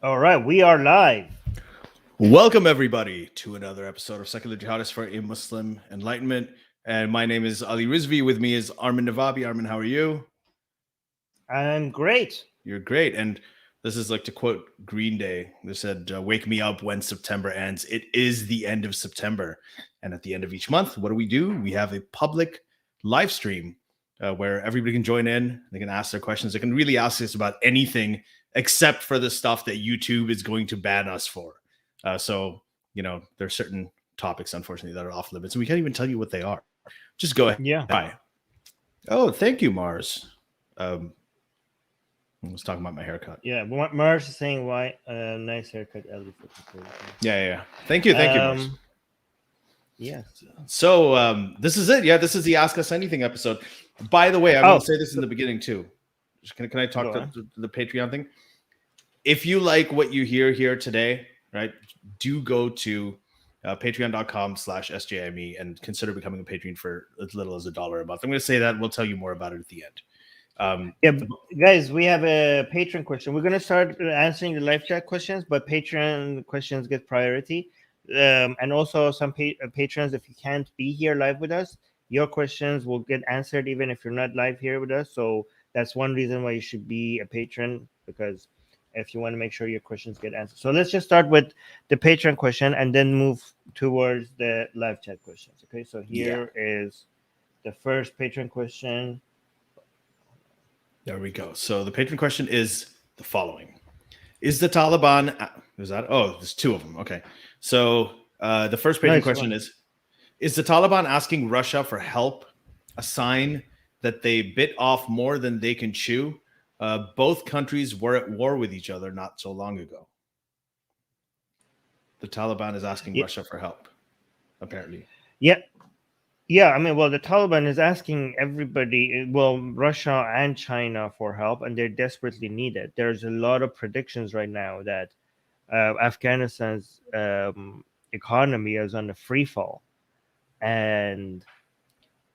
All right, we are live. Welcome, everybody, to another episode of Secular Jihadists for a Muslim Enlightenment. And my name is Ali Rizvi. With me is Armin Navabi. Armin, how are you? I'm great. You're great. And this is like to quote Green Day. They said, "Wake me up when September ends." It is the end of September. And at the end of each month, what do? We have a public live stream where everybody can join in. They can ask their questions. They can really ask us about anything except for the stuff that YouTube is going to ban us for. There are certain topics, unfortunately, that are off limits, and we can't even tell you what they are. Just go ahead. Yeah. Hi. Oh, thank you, Mars. I was talking about my haircut. Yeah. Mars is saying why nice haircut, Ellie. Yeah. Thank you, Mars. Yeah. So this is it. Yeah, this is the Ask Us Anything episode. By the way, I'm going to say this in the beginning too. Can I talk to the Patreon thing? If you like what you hear here today, right, do go to patreon.com/SJME and consider becoming a patron for as little as $1 a month. I'm going to say that. We'll tell you more about it at the end. Guys, we have a Patreon question. We're going to start answering the live chat questions, but Patreon questions get priority. And also some patrons, if you can't be here live with us, your questions will get answered even if you're not live here with us. So that's one reason why you should be a patron, because if you want to make sure your questions get answered. So let's just start with the Patreon question and then move towards the live chat questions. Okay, so here is the first Patreon question. There we go. So the Patreon question is the following. Is the Taliban... there's two of them. Okay. So the first Patreon question is the Taliban asking Russia for help a sign that they bit off more than they can chew? Both countries were at war with each other not so long ago. The Taliban is asking Russia for help, apparently. Yeah, I mean, well, the Taliban is asking everybody, Russia and China for help, and they're desperately needed. There's a lot of predictions right now that Afghanistan's economy is on a free fall. And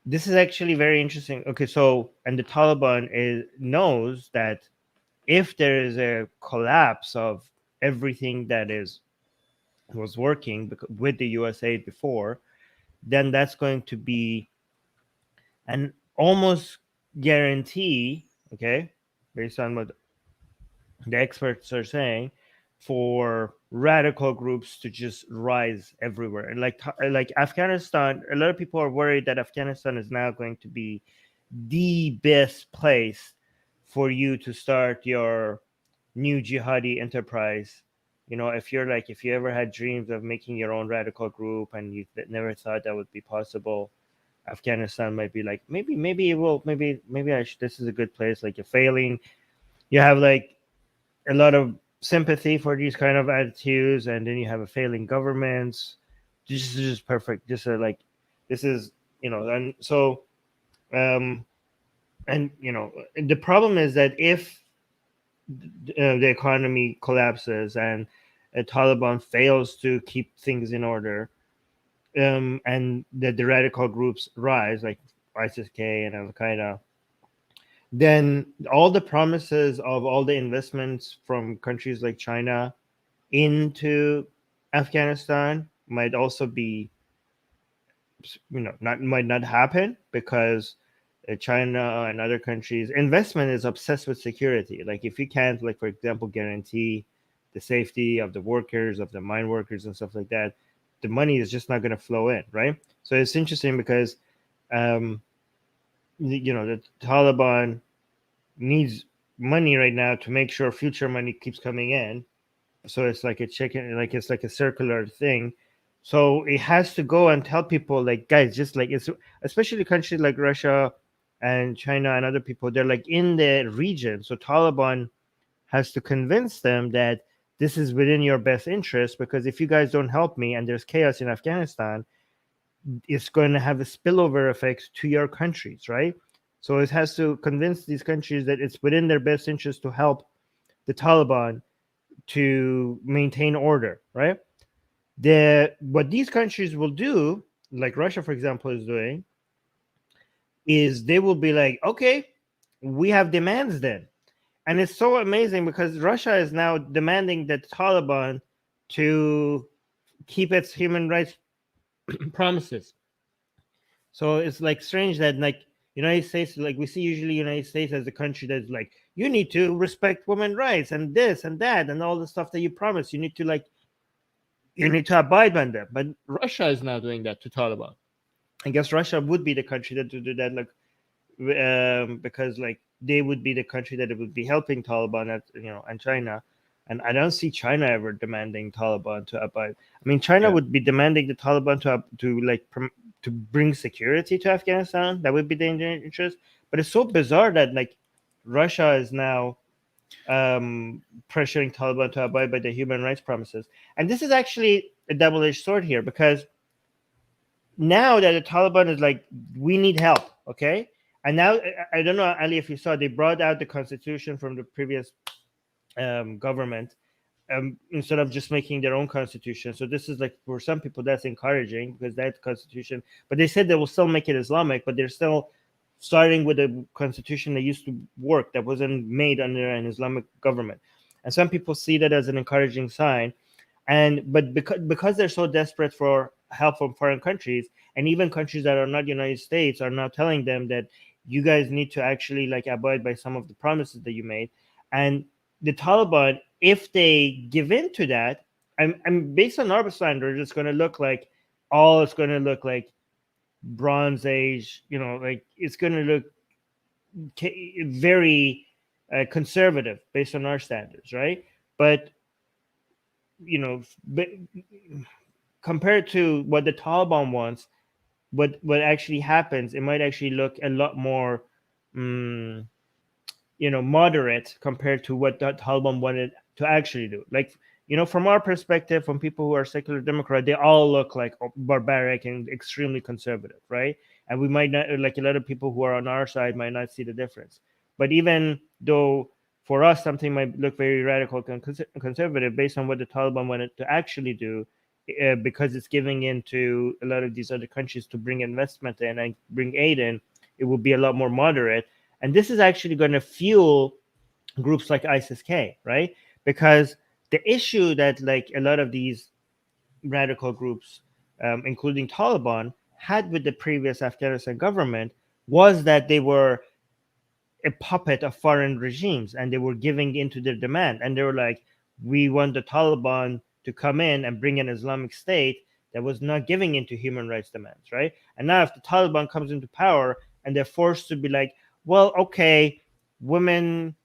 this is actually very interesting. Okay, so, and the Taliban knows that if there is a collapse of everything that was working with the US aid before, then that's going to be an almost guarantee, okay, based on what the experts are saying, for radical groups to just rise everywhere. And like Afghanistan, a lot of people are worried that Afghanistan is now going to be the best place for you to start your new jihadi enterprise. You know, if you ever had dreams of making your own radical group and you never thought that would be possible, Afghanistan might be like, maybe this is a good place. Like, you're failing, you have like a lot of sympathy for these kind of attitudes, and then you have a failing government. This is just perfect. This is, and so, and the problem is that if the economy collapses and Taliban fails to keep things in order, and that the radical groups rise, like ISIS-K and Al Qaeda, then all the promises of all the investments from countries like China into Afghanistan might also be, might not happen, because China and other countries' investment is obsessed with security. Like, if you can't, like, for example, guarantee the safety of the workers, of the mine workers and stuff like that, the money is just not going to flow in, right? So it's interesting because, the Taliban needs money right now to make sure future money keeps coming in. So it's like a chicken, like it's like a circular thing. So it has to go and tell people, like, guys, just like, it's especially countries like Russia and China and other people, they're like in the region. So Taliban has to convince them that this is within your best interest, because if you guys don't help me and there's chaos in Afghanistan, it's going to have a spillover effect to your countries, right? So it has to convince these countries that it's within their best interest to help the Taliban to maintain order, right? What these countries will do, like Russia, for example, is doing, is they will be like, okay, we have demands then. And it's so amazing because Russia is now demanding the Taliban to keep its human rights promises. So it's like strange that like United States, like we see usually United States as a country that's like, you need to respect women's rights and this and that and all the stuff that you promise. You need to abide by them. But Russia is now doing that to Taliban. I guess Russia would be the country that would do that, like because like they would be the country that it would be helping Taliban at and China. And I don't see China ever demanding Taliban to abide. I mean, China would be demanding the Taliban to bring security to Afghanistan. That would be the interest. But it's so bizarre that like Russia is now pressuring Taliban to abide by the human rights promises. And this is actually a double-edged sword here, because now that the Taliban is like, we need help, okay? And now, I don't know, Ali, if you saw, they brought out the constitution from the previous government instead of just making their own constitution. So this is like, for some people, that's encouraging because that constitution, but they said they will still make it Islamic, but they're still starting with a constitution that used to work, that wasn't made under an Islamic government. And some people see that as an encouraging sign. But because they're so desperate for help from foreign countries, and even countries that are not United States are now telling them that you guys need to actually like abide by some of the promises that you made. And the Taliban, if they give in to that, I'm based on our standards, it's going to look like Bronze Age, like it's going to look very conservative based on our standards, right? But compared to what the Taliban wants, what actually happens, it might actually look a lot more moderate compared to what the Taliban wanted to actually do. Like, from our perspective, from people who are secular Democrat, they all look like barbaric and extremely conservative, right? And we might not, like a lot of people who are on our side might not see the difference. But even though for us something might look very radical and conservative based on what the Taliban wanted to actually do, because it's giving in to a lot of these other countries to bring investment in and bring aid in, it will be a lot more moderate. And this is actually going to fuel groups like ISIS-K, right? Because the issue that like a lot of these radical groups, including Taliban, had with the previous Afghanistan government was that they were a puppet of foreign regimes and they were giving into their demand. And they were like, we want the Taliban to come in and bring an Islamic State that was not giving into human rights demands, right? And now if the Taliban comes into power and they're forced to be like, well, okay, women,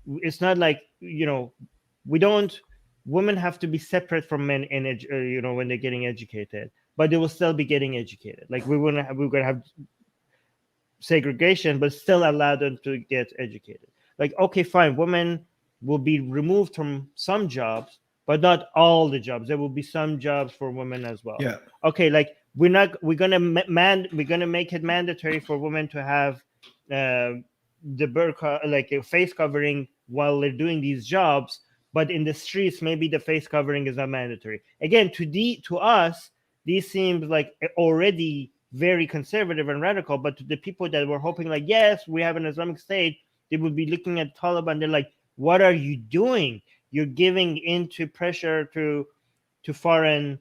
it's not like, women have to be separate from men in, when they're getting educated, but they will still be getting educated. Like we're going to have segregation, but still allow them to get educated. Like, okay, fine, women will be removed from some jobs, but not all the jobs. There will be some jobs for women as well. Yeah. Okay, like we're gonna make it mandatory for women to have the burqa, like a face covering, while they're doing these jobs. But in the streets, maybe the face covering is not mandatory. Again, to us, these seems like already very conservative and radical. But to the people that were hoping, like, yes, we have an Islamic State, they would be looking at Taliban. They're like, what are you doing? You're giving into pressure to foreign,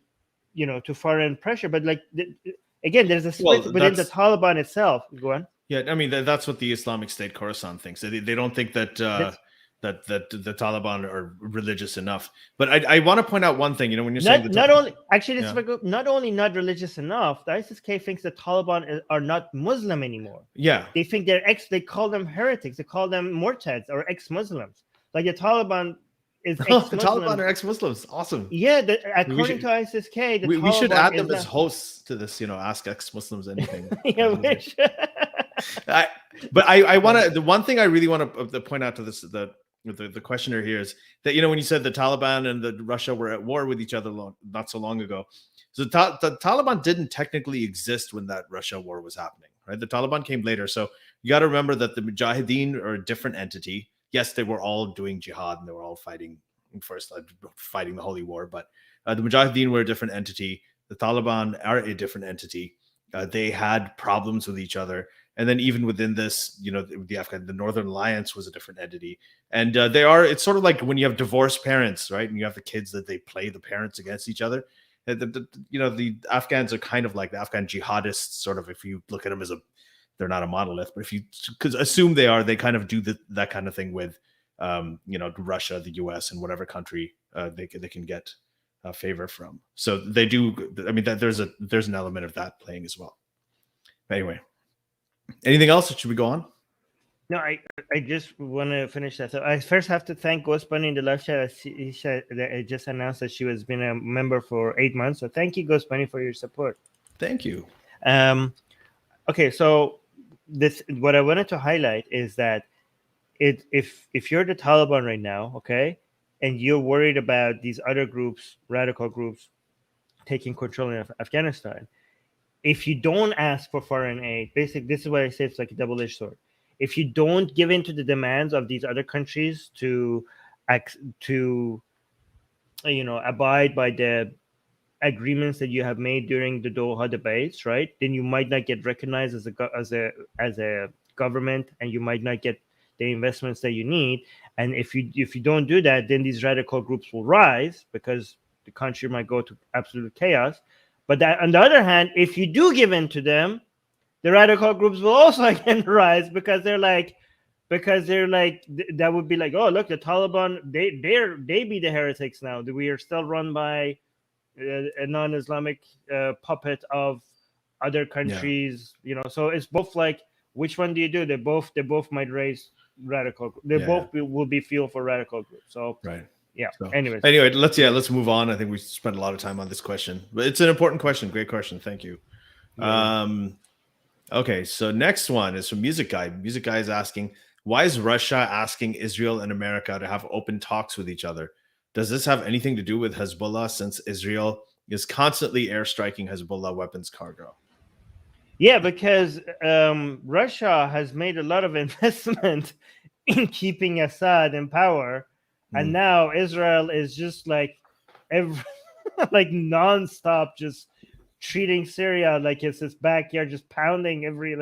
to foreign pressure. But like, again, there's a split within the Taliban itself. Go on. Yeah, I mean that's what the Islamic State Khorasan thinks. They don't think that that the Taliban are religious enough. But I want to point out one thing. When you're saying not only actually this is not only not religious enough, the ISIS-K thinks the Taliban are not Muslim anymore. Yeah, they think they're they call them heretics. They call them murtads or ex-Muslims. Like the Taliban is ex-Muslim. The Taliban are ex-Muslims. Awesome. Yeah, according to ISIS-K, we should add them as hosts to this. Ask ex-Muslims anything. Yeah, we should. But I want to. The one thing I really want to point out to this the questioner here is that when you said the Taliban and the Russia were at war with each other not so long ago, so the Taliban didn't technically exist when that Russia war was happening, right? The Taliban came later, so you got to remember that the Mujahideen are a different entity. Yes, they were all doing jihad and they were all fighting the holy war, but the Mujahideen were a different entity. The Taliban are a different entity. They had problems with each other. And then even within this, the Northern Alliance was a different entity. And it's sort of like when you have divorced parents, right? And you have the kids that they play the parents against each other. The Afghans are kind of like the Afghan jihadists, sort of, if you look at them they're not a monolith, but if you could assume they kind of do that kind of thing with, Russia, the US, and whatever country they can get favor from. So they do. I mean, there's an element of that playing as well. Anyway, anything else? Should we go on? No, I just want to finish that. So I first have to thank Ghost Bunny in the live chat. He said that it just announced that she has been a member for 8 months. So thank you, Ghost Bunny, for your support. Thank you. Okay, so what I wanted to highlight is that if you're the Taliban right now, okay, and you're worried about these other groups, radical groups, taking control of Afghanistan, if you don't ask for foreign aid, basically, this is why I say it's like a double-edged sword. If you don't give in to the demands of these other countries to abide by the agreements that you have made during the Doha debates, right? Then you might not get recognized as a government, and you might not get the investments that you need. And if you don't do that, then these radical groups will rise because the country might go to absolute chaos. But that, on the other hand, if you do give in to them, the radical groups will also again rise because they're like that would be like, oh, look, the Taliban, they be the heretics now. We are still run by a non-Islamic puppet of other countries, So it's both like, which one do you do? They both might raise radical. Will be fuel for radical groups. So right. Yeah. So, anyway, let's move on. I think we spent a lot of time on this question, but it's an important question. Great question. Thank you. Yeah. Okay, so next one is from Music Guy. Music Guy is asking, why is Russia asking Israel and America to have open talks with each other? Does this have anything to do with Hezbollah, since Israel is constantly airstriking Hezbollah weapons cargo? Yeah, because Russia has made a lot of investment in keeping Assad in power, and now Israel is just like like nonstop, just treating Syria like it's his backyard, just pounding every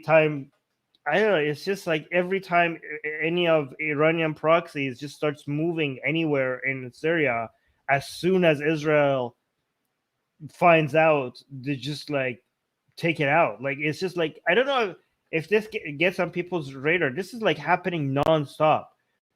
time. I don't know. It's just like every time any of Iranian proxies just starts moving anywhere in Syria, as soon as Israel finds out, they just like take it out. Like, it's just like, I don't know if this gets on people's radar. This is like happening nonstop.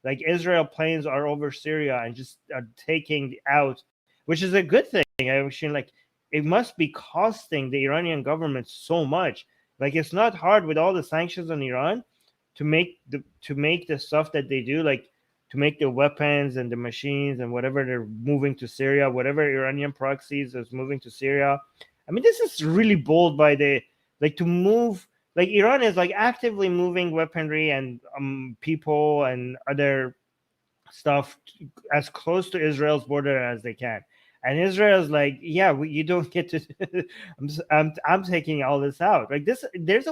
Like, Israel planes are over Syria and just taking out, which is a good thing. I was like, it must be costing the Iranian government so much. Like, it's not hard with all the sanctions on Iran to make the stuff that they do, like to make the weapons and the machines and whatever they're moving to Syria, whatever Iranian proxies is moving to Syria. I mean, this is really bold by to move. Like, Iran is like actively moving weaponry and people and other stuff as close to Israel's border as they can. And Israel's like, yeah, you don't get to. I'm taking all this out. Like, this, there's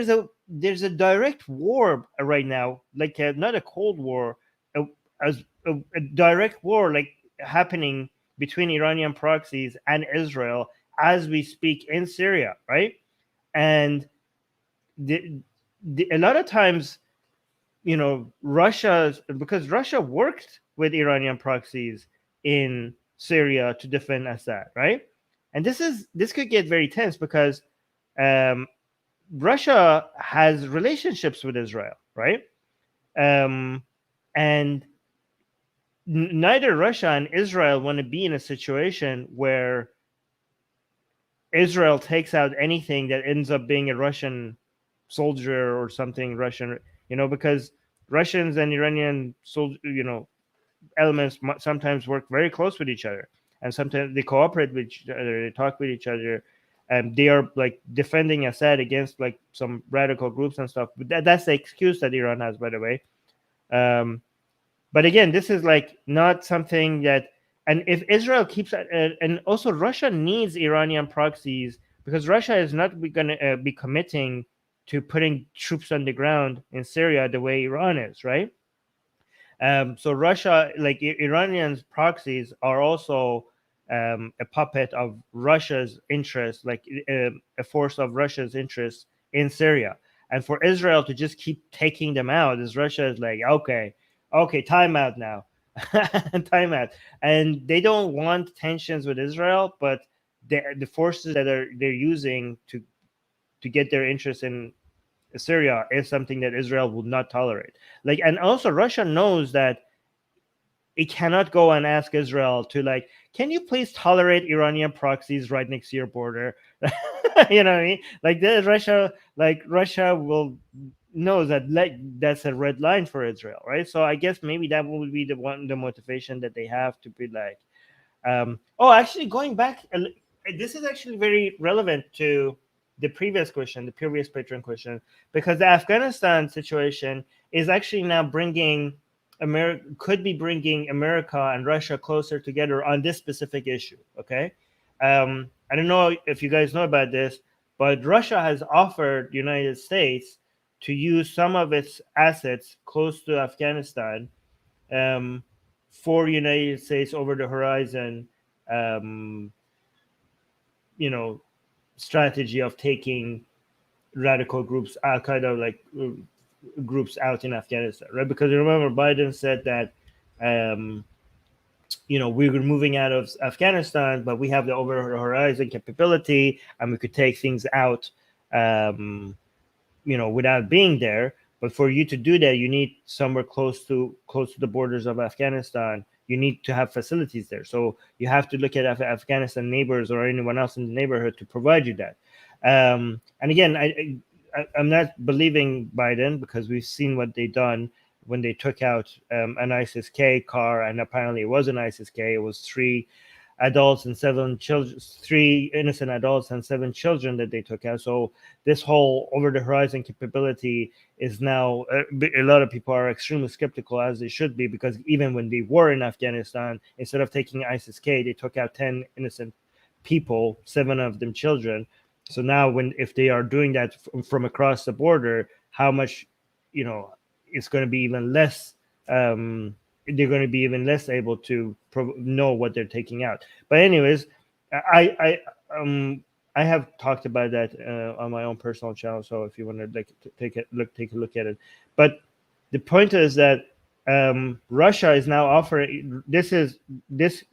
a direct war right now, like not a cold war, a direct war like happening between Iranian proxies and Israel as we speak in Syria, right? And a lot of times, because Russia worked with Iranian proxies in Syria to defend Assad, right? And this could get very tense because Russia has relationships with Israel, right? And neither Russia and Israel want to be in a situation where Israel takes out anything that ends up being a Russian soldier or something Russian, because Russians and Iranian elements sometimes work very close with each other, and sometimes they cooperate with each other, they talk with each other, and they are like defending Assad against like some radical groups and stuff. But that's the excuse that Iran has, by the way. But again, this is like not something that, and if Israel keeps, and also Russia needs Iranian proxies, because Russia is not going to be committing to putting troops on the ground in Syria the way Iran is, right? So Russia, like Iranians proxies are also a puppet of Russia's interest, like a force of Russia's interest in Syria. And for Israel to just keep taking them out, is Russia is like, okay, time out now. Time out. And they don't want tensions with Israel, but the forces that they're using to get their interest in Syria is something that Israel will not tolerate. Like, and also Russia knows that it cannot go and ask Israel to, like, can you please tolerate Iranian proxies right next to your border? You know what I mean? Like Russia will knows that, like, that's a red line for Israel, right? So I guess maybe that would be the motivation that they have to be like, actually going back, this is actually very relevant to the previous patron question, because the Afghanistan situation is actually now could be bringing America and Russia closer together on this specific issue. Okay, I don't know if you guys know about this, but Russia has offered the United States to use some of its assets close to Afghanistan for United States over the horizon, um, strategy of taking radical groups, Al Qaeda like groups out in Afghanistan, right? Because remember, Biden said that, we were moving out of Afghanistan, but we have the over the horizon capability, and we could take things out, without being there. But for you to do that, you need somewhere close to the borders of Afghanistan. You need to have facilities there. So you have to look at Afghanistan neighbors or anyone else in the neighborhood to provide you that. And again, I'm not believing Biden, because we've seen what they've done when they took out an ISIS-K car, and apparently it was an ISIS-K. It was 3 adults and 7 children, 3 innocent adults and 7 children that they took out. So this whole over the horizon capability is now, a lot of people are extremely skeptical, as they should be, because even when they were in Afghanistan, instead of taking ISIS-K, they took out 10 innocent people, 7 of them children. So now if they are doing that from across the border, how much, it's going to be even less, they're going to be even less able to know what they're taking out. But anyways, I have talked about that on my own personal channel. So if you want to take a look at it. But the point is that Russia is now offering this is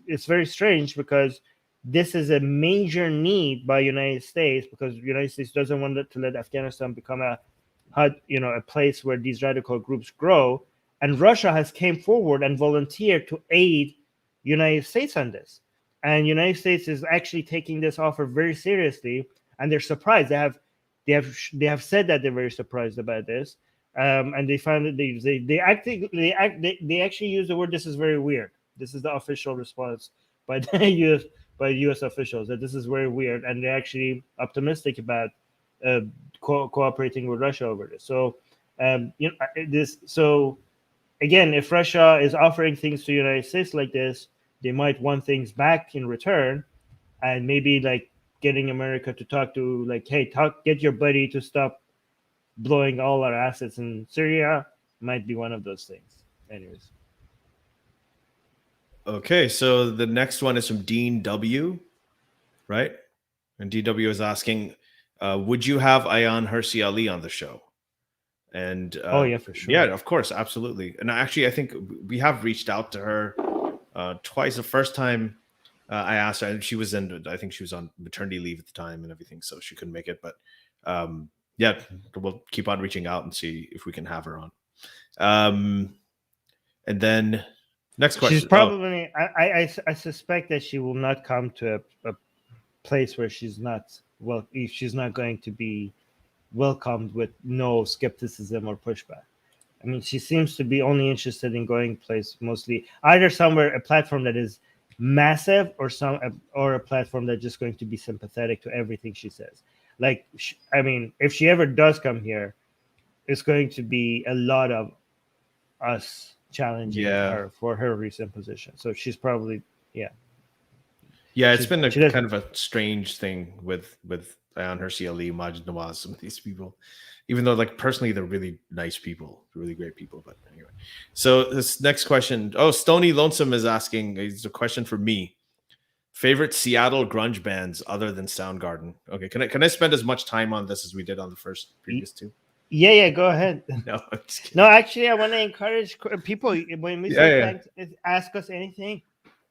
very strange, because this is a major need by United States, because the United States doesn't want to let Afghanistan become a place where these radical groups grow. And Russia has came forward and volunteered to aid United States on this. And United States is actually taking this offer very seriously, and they're surprised. They have said that they're very surprised about this, and they found that they actually use the word, "This is very weird." This is the official response by the U.S. officials, that this is very weird, and they're actually optimistic about cooperating with Russia over this. So, again, if Russia is offering things to the United States like this, they might want things back in return, and maybe like getting America to talk to, like, hey, get your buddy to stop blowing all our assets in Syria might be one of those things. Anyways. Okay, so the next one is from Dean W, right? And DW is asking, would you have Ayaan Hirsi Ali on the show? And yeah, for sure. Yeah, of course, absolutely. And actually, I think we have reached out to her twice. The first time I asked her, and I think she was on maternity leave at the time and everything, so she couldn't make it. But yeah, we'll keep on reaching out and see if we can have her on. And then next question. She's probably. I suspect that she will not come to a place where she's not going to be welcomed with no skepticism or pushback. I mean, she seems to be only interested in going place mostly either somewhere, a platform that is massive, or a platform that's just going to be sympathetic to everything she says. Like, I mean, if she ever does come here, it's going to be a lot of us challenging her for her recent position. So she's probably it's been a kind of a strange thing with Ayaan Hirsi Ali, Maajid Nawaz, some of these people, even though, like, personally they're really nice people, really great people. But anyway, so this next question, Stony Lonesome is asking, it's a question for me. Favorite Seattle grunge bands other than Soundgarden. Okay, can I spend as much time on this as we did on the previous two? Yeah, go ahead. No, I'm just kidding. No, actually, I want to encourage people when we say ask us anything.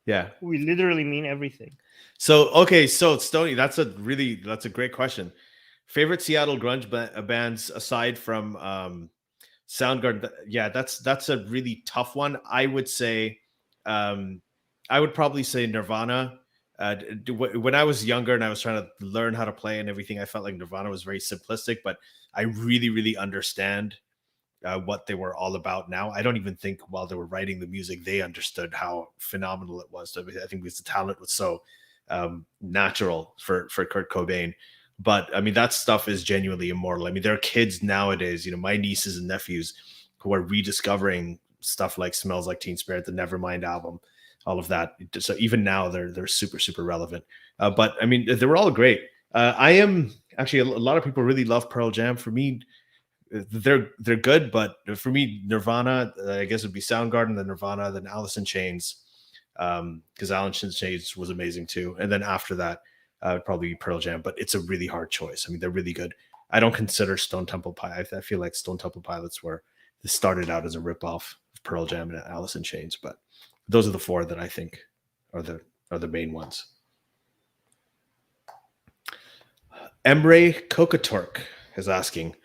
Yeah, we literally mean everything. So Stoney, that's a great question. Favorite Seattle grunge bands aside from Soundgarden? Yeah, that's a really tough one. I would say, I would probably say Nirvana. When I was younger and I was trying to learn how to play and everything, I felt like Nirvana was very simplistic, but I really understand what they were all about now. I don't even think while they were writing the music, they understood how phenomenal it was. I think because the talent was so natural for Kurt Cobain. But I mean, that stuff is genuinely immortal. I mean, there are kids nowadays, my nieces and nephews who are rediscovering stuff like Smells Like Teen Spirit, the Nevermind album, all of that. So even now they're super relevant. But I mean, they were all great. I am actually, a lot of people really love Pearl Jam. For me, they're good, but for me, Nirvana, I guess it would be Soundgarden, then Nirvana, then Alice in Chains, because Alice in Chains was amazing too. And then after that, would probably be Pearl Jam, but it's a really hard choice. I mean, they're really good. I don't consider Stone Temple Pilots. I feel like Stone Temple Pilots this started out as a ripoff of Pearl Jam and Alice in Chains, but those are the four that I think are the main ones. Emre Kokaturk is asking,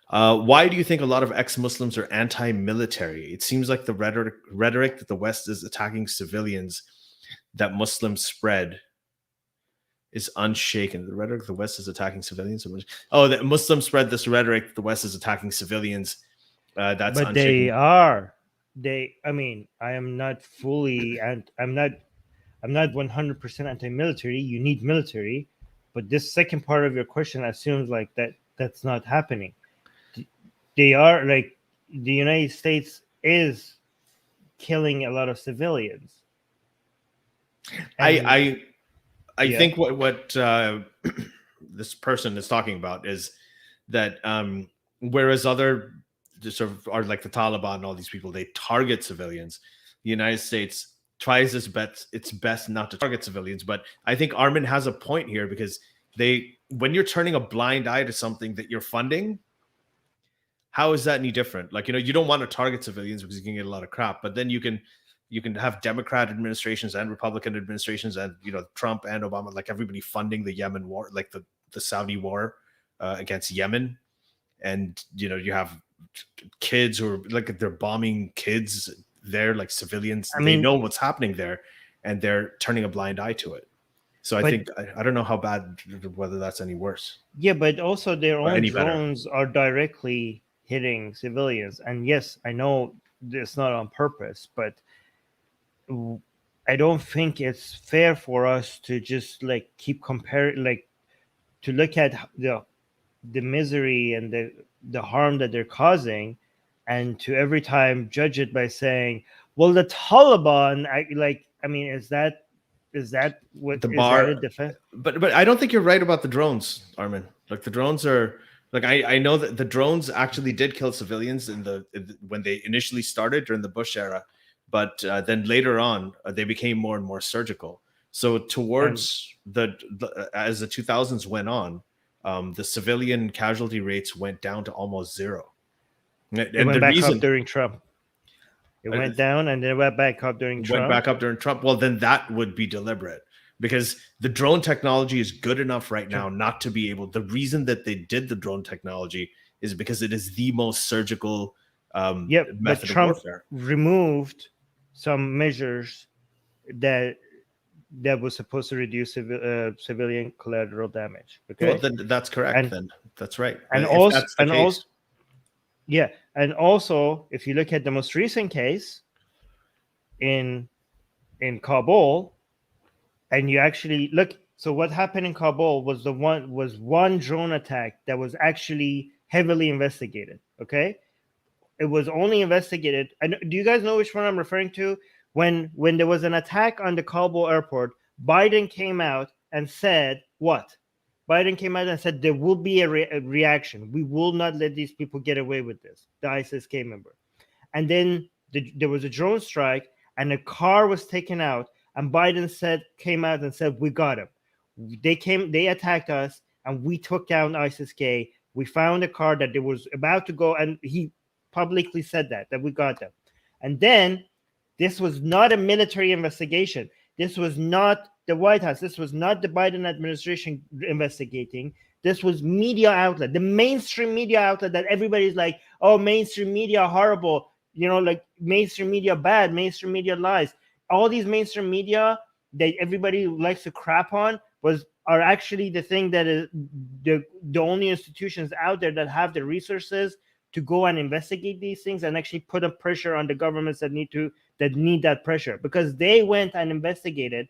why do you think a lot of ex-Muslims are anti-military? It seems like the rhetoric that the West is attacking civilians that Muslims spread is unshaken. The rhetoric the West is attacking civilians. That Muslims spread this rhetoric the West is attacking civilians. That's but unshaken. They are. I mean, I am not fully, and I'm not 100% anti-military. You need military, but this second part of your question assumes like that's not happening. They are, like, the United States is killing a lot of civilians. I think what this person is talking about is that whereas other sort of are like the Taliban and all these people, they target civilians. The United States tries its best not to target civilians. But I think Armin has a point here, because when you're turning a blind eye to something that you're funding, how is that any different? Like, you don't want to target civilians because you can get a lot of crap, but then you can have Democrat administrations and Republican administrations and, Trump and Obama, like everybody funding the Yemen war, like the Saudi war against Yemen. And, you have kids who are like, they're bombing kids there, like civilians. They know what's happening there and they're turning a blind eye to it. So I think, I don't know how bad, whether that's any worse. Yeah, but also their own drones are directly hitting civilians. And yes, I know it's not on purpose, but I don't think it's fair for us to just like keep comparing, like to look at the misery and the harm that they're causing, and to every time judge it by saying, well, the Taliban, is that what the is bar? That a defense? But I don't think you're right about the drones, Armin. Like, the drones are like, I know that the drones actually did kill civilians when they initially started during the Bush era, but then later on they became more and more surgical. So towards as the 2000s went on, the civilian casualty rates went down to almost zero. It went back up during Trump. It went down and then went back up during Trump. Went back up during Trump. Well, then that would be deliberate, because the drone technology is good enough right now not to be able. The reason that they did the drone technology is because it is the most surgical method but Trump of warfare. Removed some measures that was supposed to reduce civilian collateral damage. Okay, well, then that's correct. Then that's right. And also, if you look at the most recent case in Kabul, and you actually look, so what happened in Kabul was one drone attack that was actually heavily investigated. Okay, it was only investigated. Do you guys know which one I'm referring to? When there was an attack on the Kabul airport, Biden came out and said what? Biden came out and said there will be a reaction. We will not let these people get away with this, the ISIS-K member. And then there was a drone strike, and a car was taken out, and Biden came out and said, we got him. They attacked us, and we took down ISIS-K. We found a car that they was about to go, and he publicly said that we got them. And then this was not a military investigation. This was not the White House. This was not the Biden administration investigating. This was media outlet, the mainstream media outlet that everybody's like, oh, mainstream media horrible, like mainstream media bad, mainstream media lies. All these mainstream media that everybody likes to crap on are actually the thing that is the only institutions out there that have the resources to go and investigate these things and actually put a pressure on the governments that need that pressure, because they went and investigated,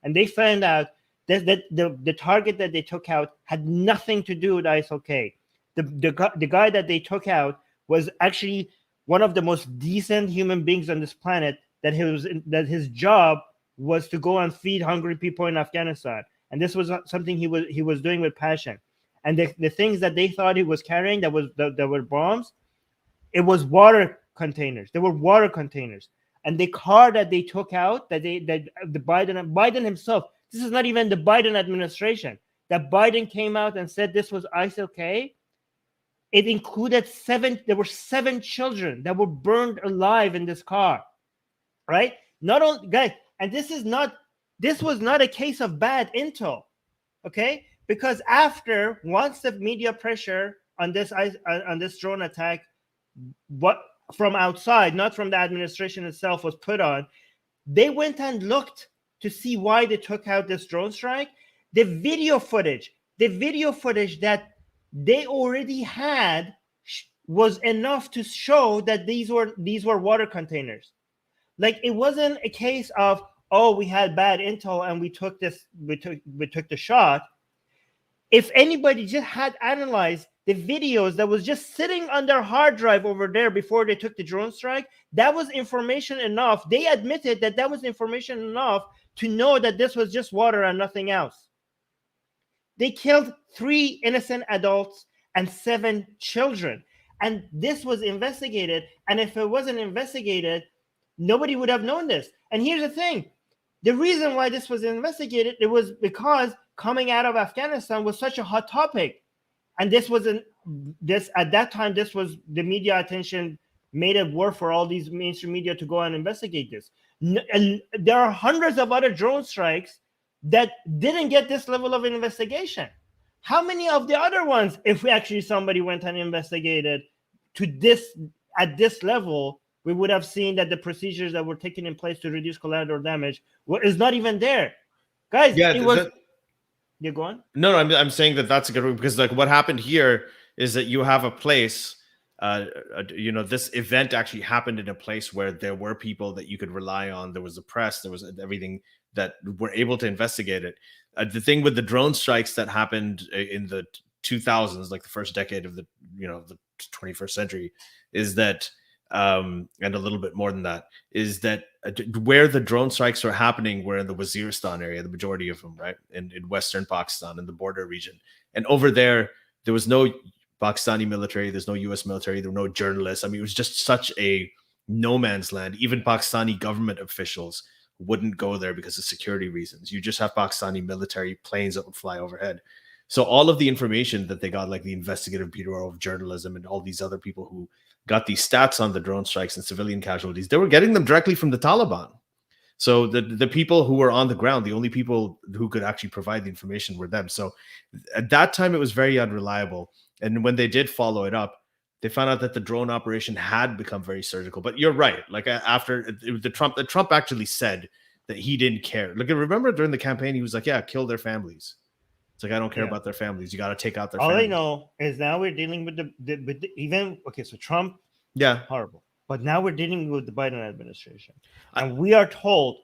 and they found out that the target that they took out had nothing to do with ISIL-K. The guy that they took out was actually one of the most decent human beings on this planet. That his job was to go and feed hungry people in Afghanistan, and this was something he was doing with passion. And the things that they thought he was carrying that were bombs, it was water containers. They were water containers. And the car that they took out, that the Biden himself, this is not even the Biden administration, that Biden came out and said this was ISIL-K. It included there were 7 children that were burned alive in this car, right? Not only, guys, and this was not a case of bad intel, okay? Because once the media pressure on this drone attack, what from outside, not from the administration itself, was put on, they went and looked to see why they took out this drone strike. The video footage that they already had was enough to show that these were water containers. Like, it wasn't a case of, oh, we had bad intel and we took the shot. If anybody just had analyzed the videos that was just sitting on their hard drive over there before they took the drone strike, that was information enough. They admitted that was information enough to know that this was just water and nothing else. They killed 3 innocent adults and 7 children. And this was investigated. And if it wasn't investigated, nobody would have known this. And here's the thing. The reason why this was investigated, it was because coming out of Afghanistan was such a hot topic. And at that time, this was the media attention made it worth for all these mainstream media to go and investigate this. And there are hundreds of other drone strikes that didn't get this level of investigation. How many of the other ones, if somebody went and investigated at this level, we would have seen that the procedures that were taken in place to reduce collateral damage is not even there. Guys, you go on? No, I'm saying that's a good one, because like what happened here is that you have a place, this event actually happened in a place where there were people that you could rely on. There was the press, there was everything that were able to investigate it. The thing with the drone strikes that happened in the 2000s, like the first decade of the 21st century, is that and a little bit more than that, is that where the drone strikes were happening were in the Waziristan area, the majority of them, right, in Western Pakistan, in the border region. And over there was no Pakistani military, there's no US military, there were no journalists. I mean, it was just such a no man's land. Even Pakistani government officials wouldn't go there because of security reasons. You just have Pakistani military planes that would fly overhead. So all of the information that they got, like the Investigative Bureau of Journalism and all these other people who got these stats on the drone strikes and civilian casualties, they were getting them directly from the Taliban. So the people who were on the ground, the only people who could actually provide the information were them. So at that time, it was very unreliable. And when they did follow it up, they found out that the drone operation had become very surgical. But you're right. Like after Trump actually said that he didn't care. Look, remember during the campaign, he was like, yeah, kill their families. It's like, I don't care about their families. You got to take out their families. All I know is now we're dealing with so Trump, horrible. But now we're dealing with the Biden administration. And we are told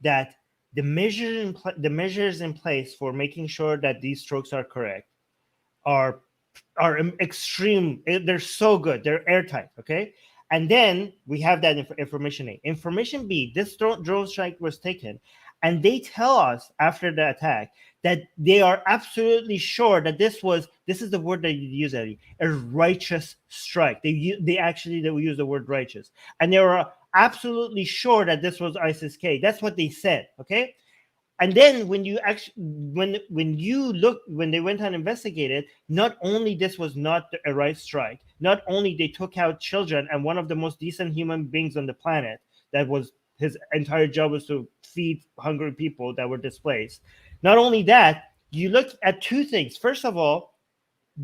that the measures in place for making sure that these strokes are correct are extreme. They're so good. They're airtight, okay? And then we have that information A. Information B, this drone strike was taken, and they tell us after the attack that they are absolutely sure that this is the word that you use, Eddie, a righteous strike. They use the word righteous. And there are absolutely sure that this was ISIS-K. That's what they said. Okay. And then when you actually, when you look, when they went and investigated, not only this was not a right strike, not only they took out children and one of the most decent human beings on the planet, that was his entire job was to feed hungry people that were displaced. Not only that, you look at two things. First of all,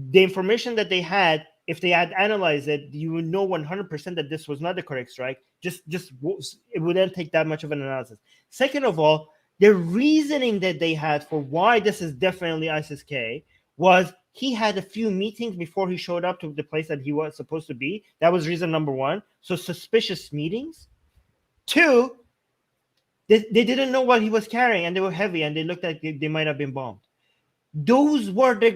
the information that they had, if they had analyzed it, you would know 100% that this was not the correct strike. Just it wouldn't take that much of an analysis. Second of all, the reasoning that they had for why this is definitely ISIS-K was he had a few meetings before he showed up to the place that he was supposed to be. That was reason number one. So suspicious meetings. Two, they didn't know what he was carrying, and they were heavy, and they looked like they might have been bombed. Those were the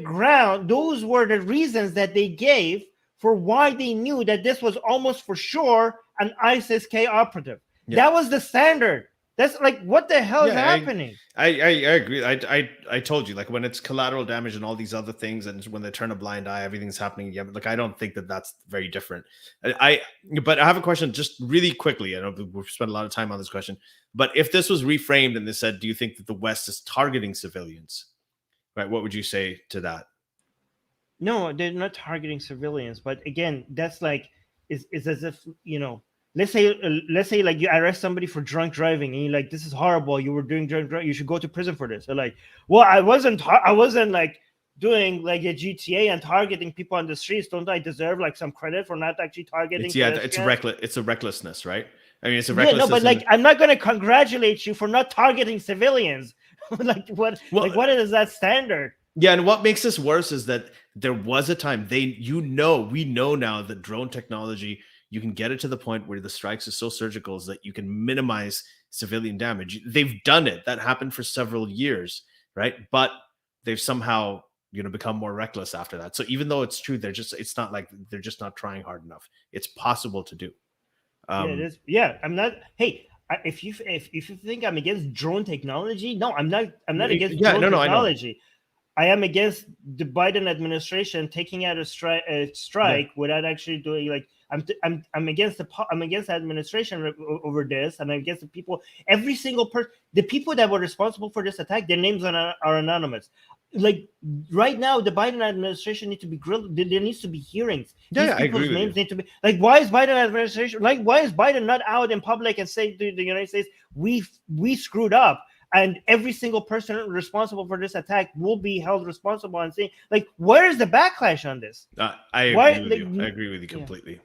reasons that they gave for why they knew that this was almost for sure an ISIS-K operative. Yeah. That was the standard. That's like, what the hell is happening? I agree. I told you, like, when it's collateral damage and all these other things, and when they turn a blind eye, everything's happening again. Like, I don't think that that's very different. But I have a question, just really quickly. I know we've spent a lot of time on this question, but if this was reframed and they said, "Do you think that the West is targeting civilians?" Right? What would you say to that? No, they're not targeting civilians. But again, that's like, it's as if, you know. Let's say like you arrest somebody for drunk driving, and you're like, this is horrible. You were doing drunk driving. You should go to prison for this. They're like, well, I wasn't like doing like a GTA and targeting people on the streets. Don't I deserve like some credit for not actually targeting? It's a recklessness, right? I mean, it's a recklessness. Yeah, no, but like, I'm not going to congratulate you for not targeting civilians. Like, what? Well, like, what is that standard? Yeah, and what makes this worse is that there was a time we know now that drone technology, you can get it to the point where the strikes are so surgical that you can minimize civilian damage. They've done it. That happened for several years, right? But they've somehow, become more reckless after that. So even though it's true, it's not like they're just not trying hard enough. It's possible to do. Yeah, it is. Yeah, I'm not. Hey, if you think I'm against drone technology, no, I'm not. I'm not against drone technology. I am against the Biden administration taking out a strike without actually doing, like, I'm against the administration over this, and I'm against the people. Every single person, the people that were responsible for this attack, their names are anonymous. Like, right now, the Biden administration needs to be grilled. There needs to be hearings. Yeah, I agree. Names need to be, like, why is Biden administration, like, why is Biden not out in public and say to the United States, we screwed up? And every single person responsible for this attack will be held responsible, and saying, like, where is the backlash on this? I agree with you completely.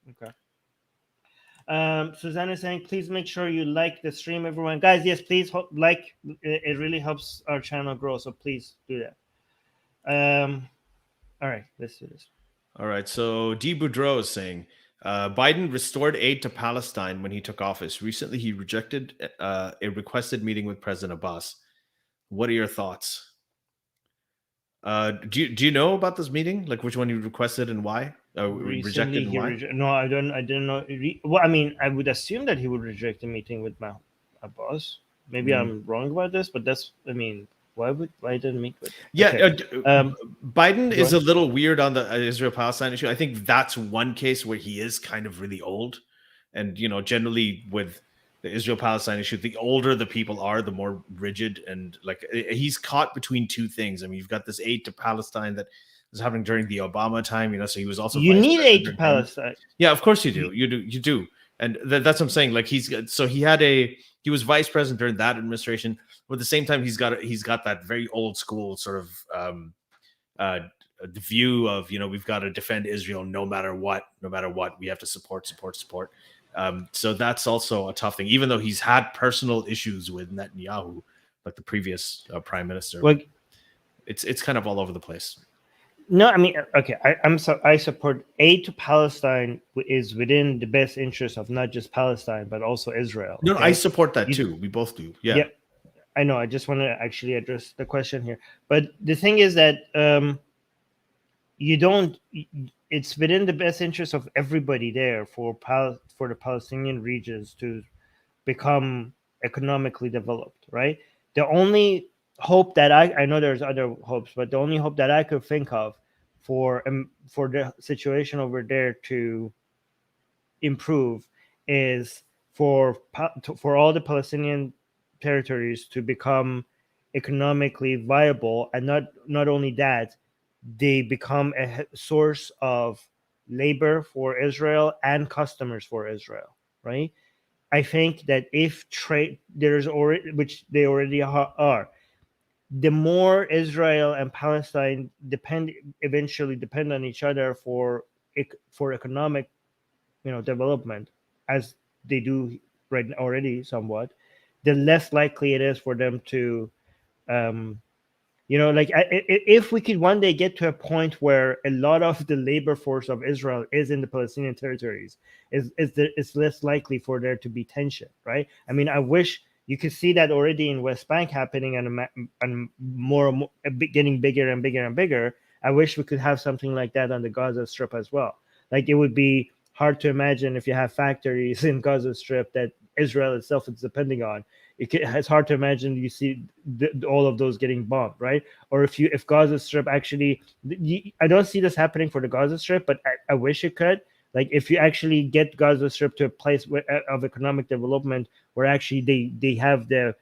Yeah. Okay. Susanna is saying, please make sure you like the stream, everyone. Guys, yes, please like. It really helps our channel grow, so please do that. All right, let's do this. All right, so D. Boudreau is saying, Biden restored aid to Palestine when he took office. Recently, he rejected a requested meeting with President Abbas. What are your thoughts? Do you know about this meeting? Like, which one you requested and why? Rejected and why? No, I didn't know. Well, I mean, I would assume that he would reject a meeting with Abbas. Maybe I'm wrong about this, but that's, I mean, why didn't meet with? Yeah, okay. Biden is a little weird on the Israel-Palestine issue. I think that's one case where he is kind of really old, and generally with the Israel-Palestine issue, the older the people are, the more rigid, and like, he's caught between two things. I mean, you've got this aid to Palestine that was happening during the Obama time, so he was also, you need aid to Palestine. Yeah, of course you do. You do. And that's what I'm saying. Like, he was vice president during that administration. But at the same time, he's got that very old school sort of the view of, we've got to defend Israel no matter what. We have to support. So that's also a tough thing, even though he's had personal issues with Netanyahu, like the previous prime minister. Like, it's kind of all over the place. No, I mean, okay, I support aid to Palestine is within the best interest of not just Palestine, but also Israel. Okay? No, I support that too. We both do. Yeah, I know. I just want to actually address the question here. But the thing is that it's within the best interest of everybody there for the Palestinian regions to become economically developed, right? The only hope that I know there's other hopes, but the only hope that I could think of for the situation over there to improve is for all the Palestinian territories to become economically viable, and not only that, they become a source of labor for Israel and customers for Israel, right? I think that if trade, there's already, which they already are, the more Israel and Palestine eventually depend on each other for economic, development, as they do right already somewhat, the less likely it is for them to, um, like if we could one day get to a point where a lot of the labor force of Israel is in the Palestinian territories, it's less likely for there to be tension, right? I mean, I wish you could see that already in West Bank happening, and more and more, getting bigger and bigger and bigger. I wish we could have something like that on the Gaza Strip as well. Like, it would be hard to imagine if you have factories in Gaza Strip that Israel itself is depending on. It's hard to imagine you see all of those getting bombed, right? Or if Gaza Strip actually, I don't see this happening for the Gaza Strip, but I wish it could. Like, if you actually get Gaza Strip to a place of economic development where actually they have the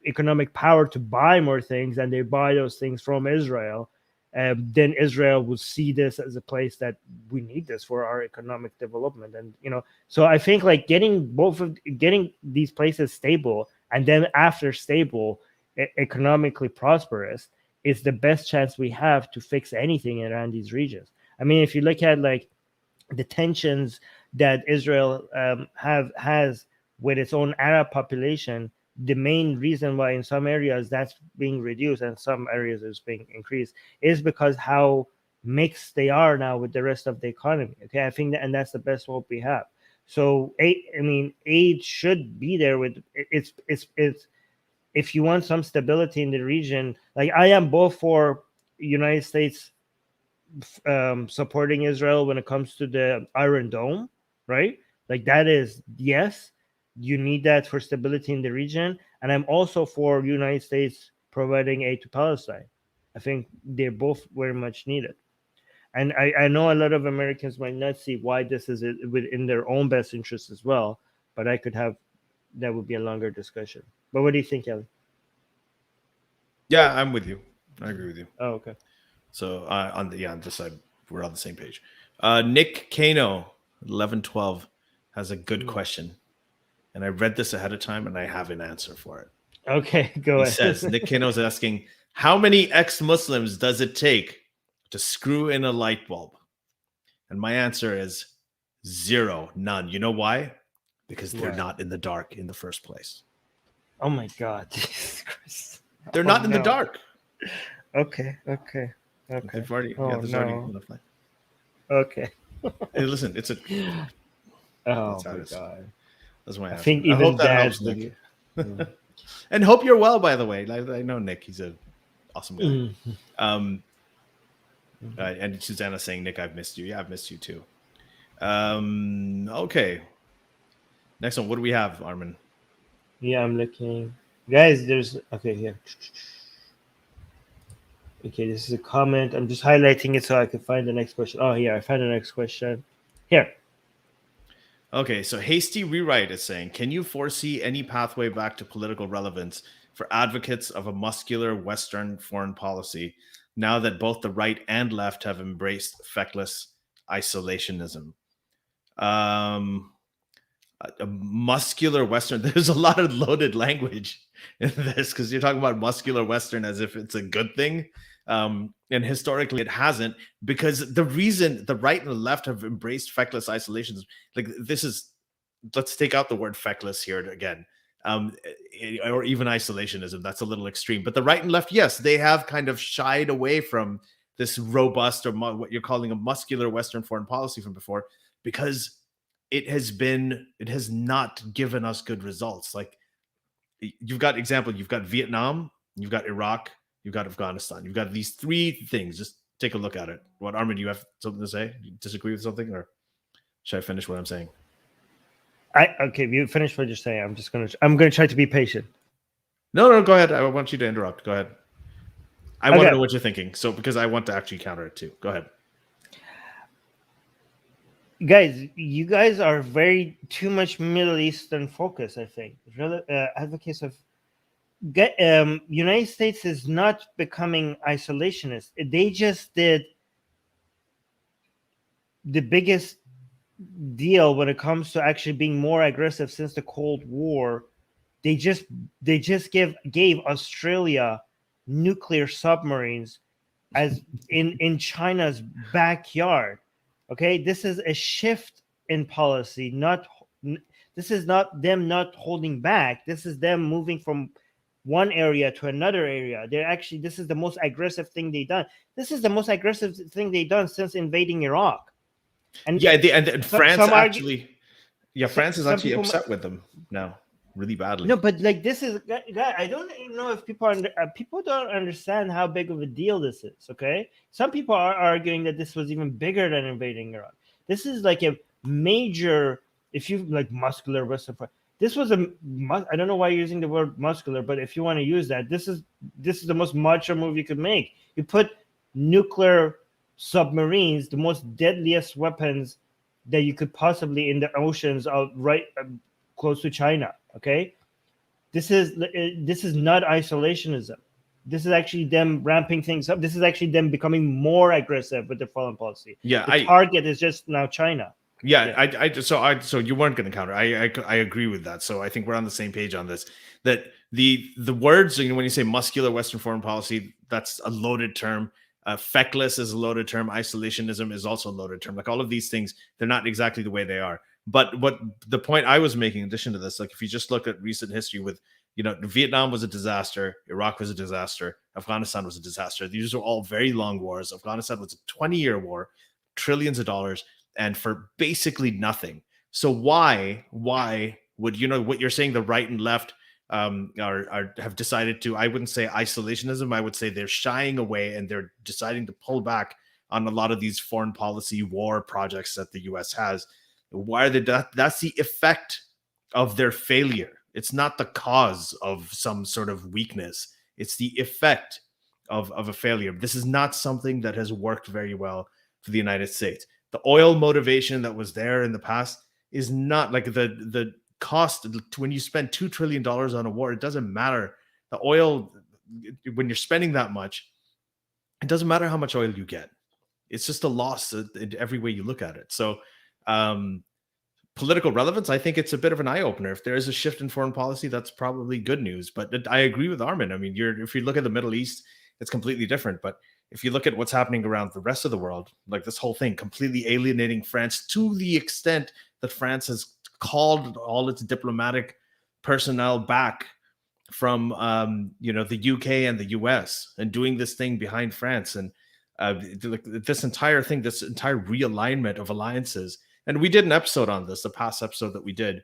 economic power to buy more things, and they buy those things from Israel, then Israel will see this as a place that we need this for our economic development. And so I think, like, getting these places stable, and then after stable, economically prosperous, is the best chance we have to fix anything around these regions. I mean, if you look at, like, the tensions that Israel has with its own Arab population, the main reason why in some areas that's being reduced and some areas is being increased is because how mixed they are now with the rest of the economy. Okay, I think that, and that's the best hope we have. So, aid should be there. With it's if you want some stability in the region, like, I am both for United States supporting Israel when it comes to the Iron Dome, right? Like, that is, yes, you need that for stability in the region. And I'm also for United States providing aid to Palestine. I think they're both very much needed. And I know a lot of Americans might not see why this is within their own best interest as well, but that would be a longer discussion. But what do you think, Kelly? Yeah, I'm with you. I agree with you. Oh, okay. So on this side, we're on the same page. Nick Kano, 1112, has a good question. And I read this ahead of time, and I have an answer for it. Okay, go ahead. He says, Nick Kano is asking, how many ex-Muslims does it take to screw in a light bulb? And my answer is 0, none. You know why? Because they're not in the dark in the first place. Oh my God. Jesus Christ. They're not in the dark. Okay. They've already, there's already enough light. Okay. Hey, listen, it's a. Oh my God. That's my answer. I think I hope even that that helps, Nick. And hope you're well, by the way. I know Nick; he's an awesome guy. And Susanna's saying, "Nick, I've missed you. Yeah, I've missed you too." Okay. Next one, what do we have, Armin? Yeah, I'm looking, guys. There's here. Okay, this is a comment. I'm just highlighting it so I can find the next question. Oh, yeah, I found the next question. Here. Okay, so Hasty Rewrite is saying, can you foresee any pathway back to political relevance for advocates of a muscular Western foreign policy now that both the right and left have embraced feckless isolationism? A muscular Western, there's a lot of loaded language in this because you're talking about muscular Western as if it's a good thing. And historically it hasn't, because the reason the right and the left have embraced feckless isolationism, like this is, let's take out the word feckless here again, or even isolationism. That's a little extreme, but the right and left, yes, they have kind of shied away from this robust, or what you're calling a muscular Western foreign policy from before, because it has not given us good results. Like, you've got Vietnam, you've got Iraq, you've got Afghanistan. You've got these three things. Just take a look at it. What, Armin, do you have something to say? Do you disagree with something, or should I finish what I'm saying? Okay, you finish what you're saying. I'm gonna try to be patient. No, go ahead. I want you to interrupt. Go ahead. I want to know what you're thinking. So, because I want to actually counter it too. Go ahead. guys, you guys are very too much Middle Eastern focus. I think advocates of United States is not becoming isolationist. They just did the biggest deal when it comes to actually being more aggressive since the Cold War. They just gave Australia nuclear submarines as in China's backyard. Okay, this is a shift in policy. This is not them not holding back. This is them moving from one area to another area. This is the most aggressive thing they've done. This is the most aggressive thing they've done since invading Iraq. And yeah, and France some argue, actually, yeah, France is actually upset with them now, really badly. No, but like this is, I don't know if people don't understand how big of a deal this is. Okay, some people are arguing that this was even bigger than invading Iraq. This is like a major, if you like muscular Western. This was I don't know why you're using the word muscular, but if you want to use that, this is the most macho move you could make. You put nuclear submarines, the most deadliest weapons that you could possibly in the oceans, right close to China. Okay, this is not isolationism. This is actually them ramping things up. This is actually them becoming more aggressive with their foreign policy. Yeah, the target is just now China. Yeah, so you weren't going to counter. I agree with that. So I think we're on the same page on this. That the words, when you say muscular Western foreign policy, that's a loaded term. Feckless is a loaded term. Isolationism is also a loaded term. Like all of these things, they're not exactly the way they are. But what the point I was making, in addition to this, like if you just look at recent history with, Vietnam was a disaster, Iraq was a disaster, Afghanistan was a disaster. These are all very long wars. Afghanistan was a 20-year war, trillions of dollars, and for basically nothing. So why would what you're saying, the right and left have decided to, I wouldn't say isolationism, I would say they're shying away and they're deciding to pull back on a lot of these foreign policy war projects that the US has. Why are they that's the effect of their failure. It's not the cause of some sort of weakness. It's the effect of a failure. This is not something that has worked very well for the United States. The oil motivation that was there in the past is not like the cost when you spend $2 trillion on a war. It doesn't matter. The oil, when you're spending that much, it doesn't matter how much oil you get. It's just a loss in every way you look at it. So political relevance, I think it's a bit of an eye-opener. If there is a shift in foreign policy, that's probably good news. But I agree with Armin. I mean, if you look at the Middle East, it's completely different. But if you look at what's happening around the rest of the world, like this whole thing, completely alienating France to the extent that France has called all its diplomatic personnel back from, the UK and the US, and doing this thing behind France. And this entire thing, this entire realignment of alliances. And we did an episode on this, the past episode that we did.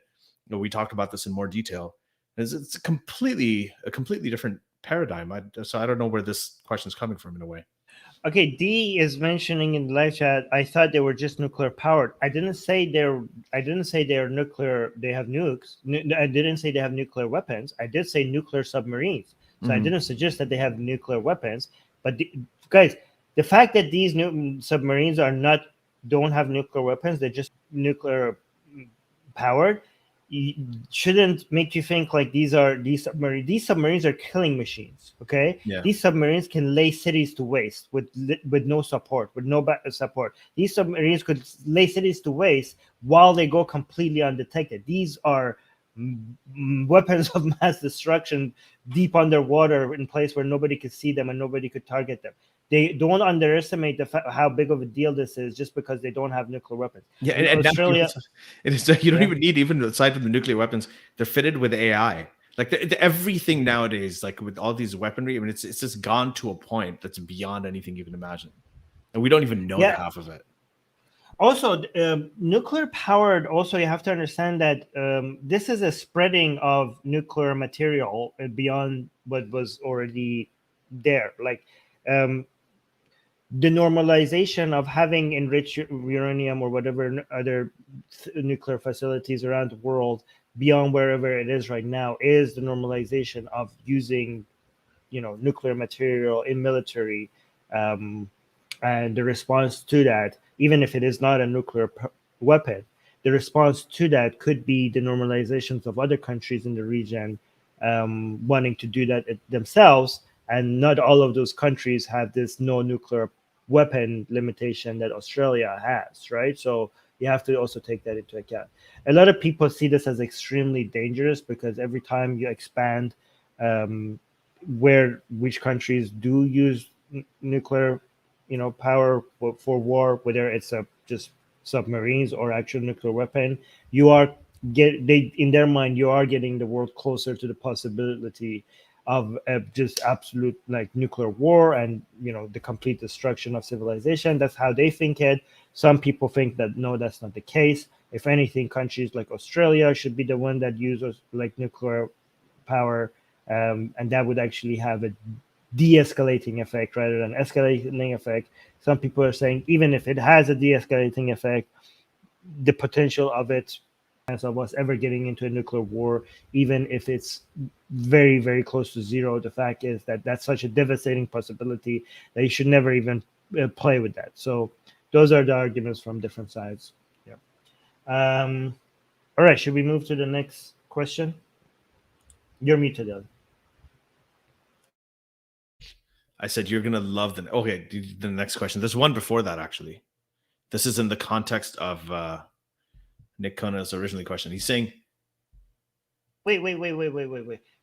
We talked about this in more detail. It's a completely different paradigm. So I don't know where this question is coming from in a way. Okay, D is mentioning in the live chat, I thought they were just nuclear powered. I didn't say they're nuclear. They have nukes. I didn't say they have nuclear weapons. I did say nuclear submarines. So I didn't suggest that they have nuclear weapons. But guys, the fact that these new submarines don't have nuclear weapons, they're just nuclear powered, shouldn't make you think like these submarines are killing machines. Okay, these submarines can lay cities to waste with no support, with no support. These submarines could lay cities to waste while they go completely undetected. These are weapons of mass destruction deep underwater in place where nobody could see them and nobody could target them. They don't underestimate how big of a deal this is just because they don't have nuclear weapons. Yeah, and Australia, you don't even need, even aside from the nuclear weapons, they're fitted with AI. Like everything nowadays, like with all these weaponry, I mean, it's just gone to a point that's beyond anything you can imagine, and we don't even know half of it. Also, nuclear powered. Also, you have to understand that this is a spreading of nuclear material beyond what was already there. Like the normalization of having enriched uranium or whatever other nuclear facilities around the world beyond wherever it is right now is the normalization of using, nuclear material in military, and the response to that, even if it is not a nuclear weapon. The response to that could be the normalizations of other countries in the region wanting to do that themselves, and not all of those countries have this no nuclear weapon limitation that Australia has, right? So you have to also take that into account. A lot of people see this as extremely dangerous because every time you expand which countries do use nuclear, power for war, whether it's just submarines or actual nuclear weapon, you are in their mind you are getting the world closer to the possibility of just absolute like nuclear war and the complete destruction of civilization. That's how they think it. Some people think that no, that's not the case. If anything, countries like Australia should be the one that uses like nuclear power, and that would actually have a de-escalating effect rather than escalating effect. Some people are saying even if it has a de-escalating effect, the potential of it of us ever getting into a nuclear war, even if it's very, very close to zero, the fact is that that's such a devastating possibility that you should never even play with that. So those are the arguments from different sides. Yeah. All right, should we move to the next question? You're muted, Ed. I said you're gonna love the next question. There's one before that actually. This is in the context of Nick Kona's originally question. He's saying, Wait.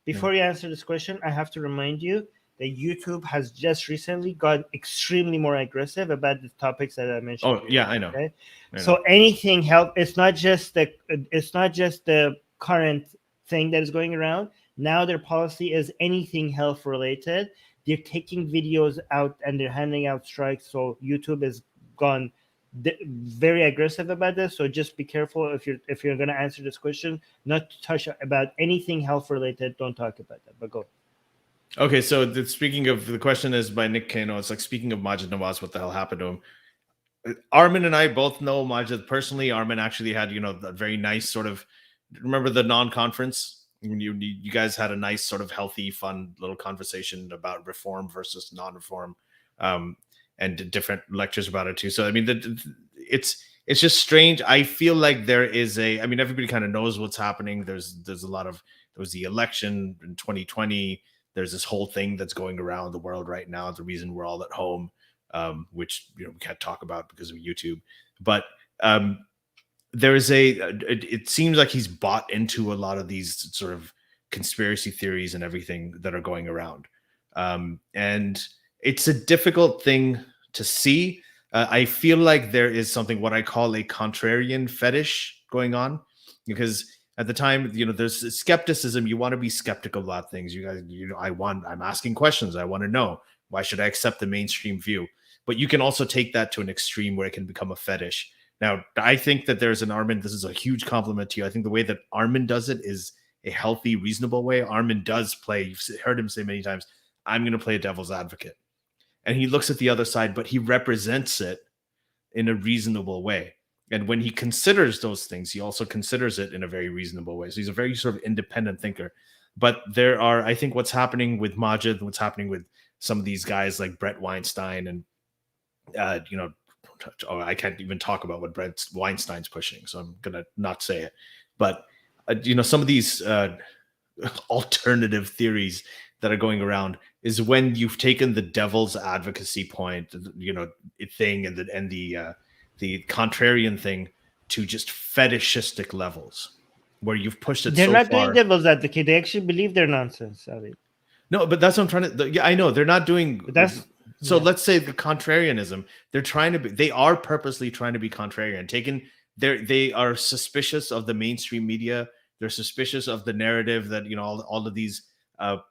Before you answer this question, I have to remind you that YouTube has just recently got extremely more aggressive about the topics that I mentioned. Oh, yeah, I know. Okay? So anything help. It's not just the current thing that is going around. Now their policy is anything health related. They're taking videos out and they're handing out strikes. So YouTube has gone very aggressive about this. So just be careful if you're going to answer this question, not to touch about anything health related. Don't talk about that. But go. Okay, so speaking of, the question is by Nick Kano. It's like, speaking of Maajid Nawaz, what the hell happened to him? Armin and I both know Maajid personally. Armin actually had, a very nice sort of, remember the non-conference? You guys had a nice sort of healthy, fun little conversation about reform versus non-reform, and different lectures about it too. So, I mean, it's just strange. I feel like there is everybody kind of knows what's happening. There was the election in 2020. There's this whole thing that's going around the world right now. The reason we're all at home, which we can't talk about because of YouTube. But there is it seems like he's bought into a lot of these sort of conspiracy theories and everything that are going around. And it's a difficult thing to see. I feel like there is something, what I call a contrarian fetish going on, because at the time, there's skepticism. You want to be skeptical about things. You guys, I'm asking questions. I want to know, why should I accept the mainstream view? But you can also take that to an extreme where it can become a fetish. Now, I think that there's an Armin. This is a huge compliment to you. I think the way that Armin does it is a healthy, reasonable way. Armin does play. You've heard him say many times, I'm going to play a devil's advocate. And he looks at the other side, but he represents it in a reasonable way. And when he considers those things, he also considers it in a very reasonable way. So he's a very sort of independent thinker. But I think what's happening with Maajid, what's happening with some of these guys like Brett Weinstein and, I can't even talk about what Brett Weinstein's pushing, so I'm going to not say it. But, some of these alternative theories that are going around is when you've taken the devil's advocacy point, thing and the contrarian thing to just fetishistic levels, where you've pushed it they're so not far. doing devil's advocate. They actually believe they're nonsense. No, but that's what I'm trying to. Yeah, I know they're not doing. So let's say the contrarianism. They are purposely trying to be contrarian. They are suspicious of the mainstream media. They're suspicious of the narrative that all of these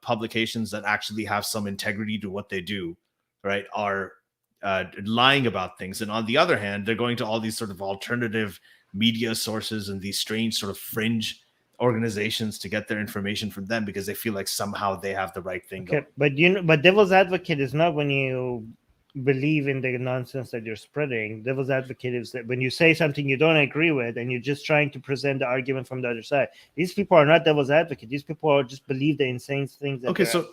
publications that actually have some integrity to what they do, right, are lying about things. And on the other hand, they're going to all these sort of alternative media sources and these strange sort of fringe organizations to get their information from them because they feel like somehow they have the right thing going. But devil's advocate is not when you believe in the nonsense that you're spreading. Devil's advocate is that when you say something you don't agree with and you're just trying to present the argument from the other side. These people are not devil's advocate. These people are just believe the insane things that so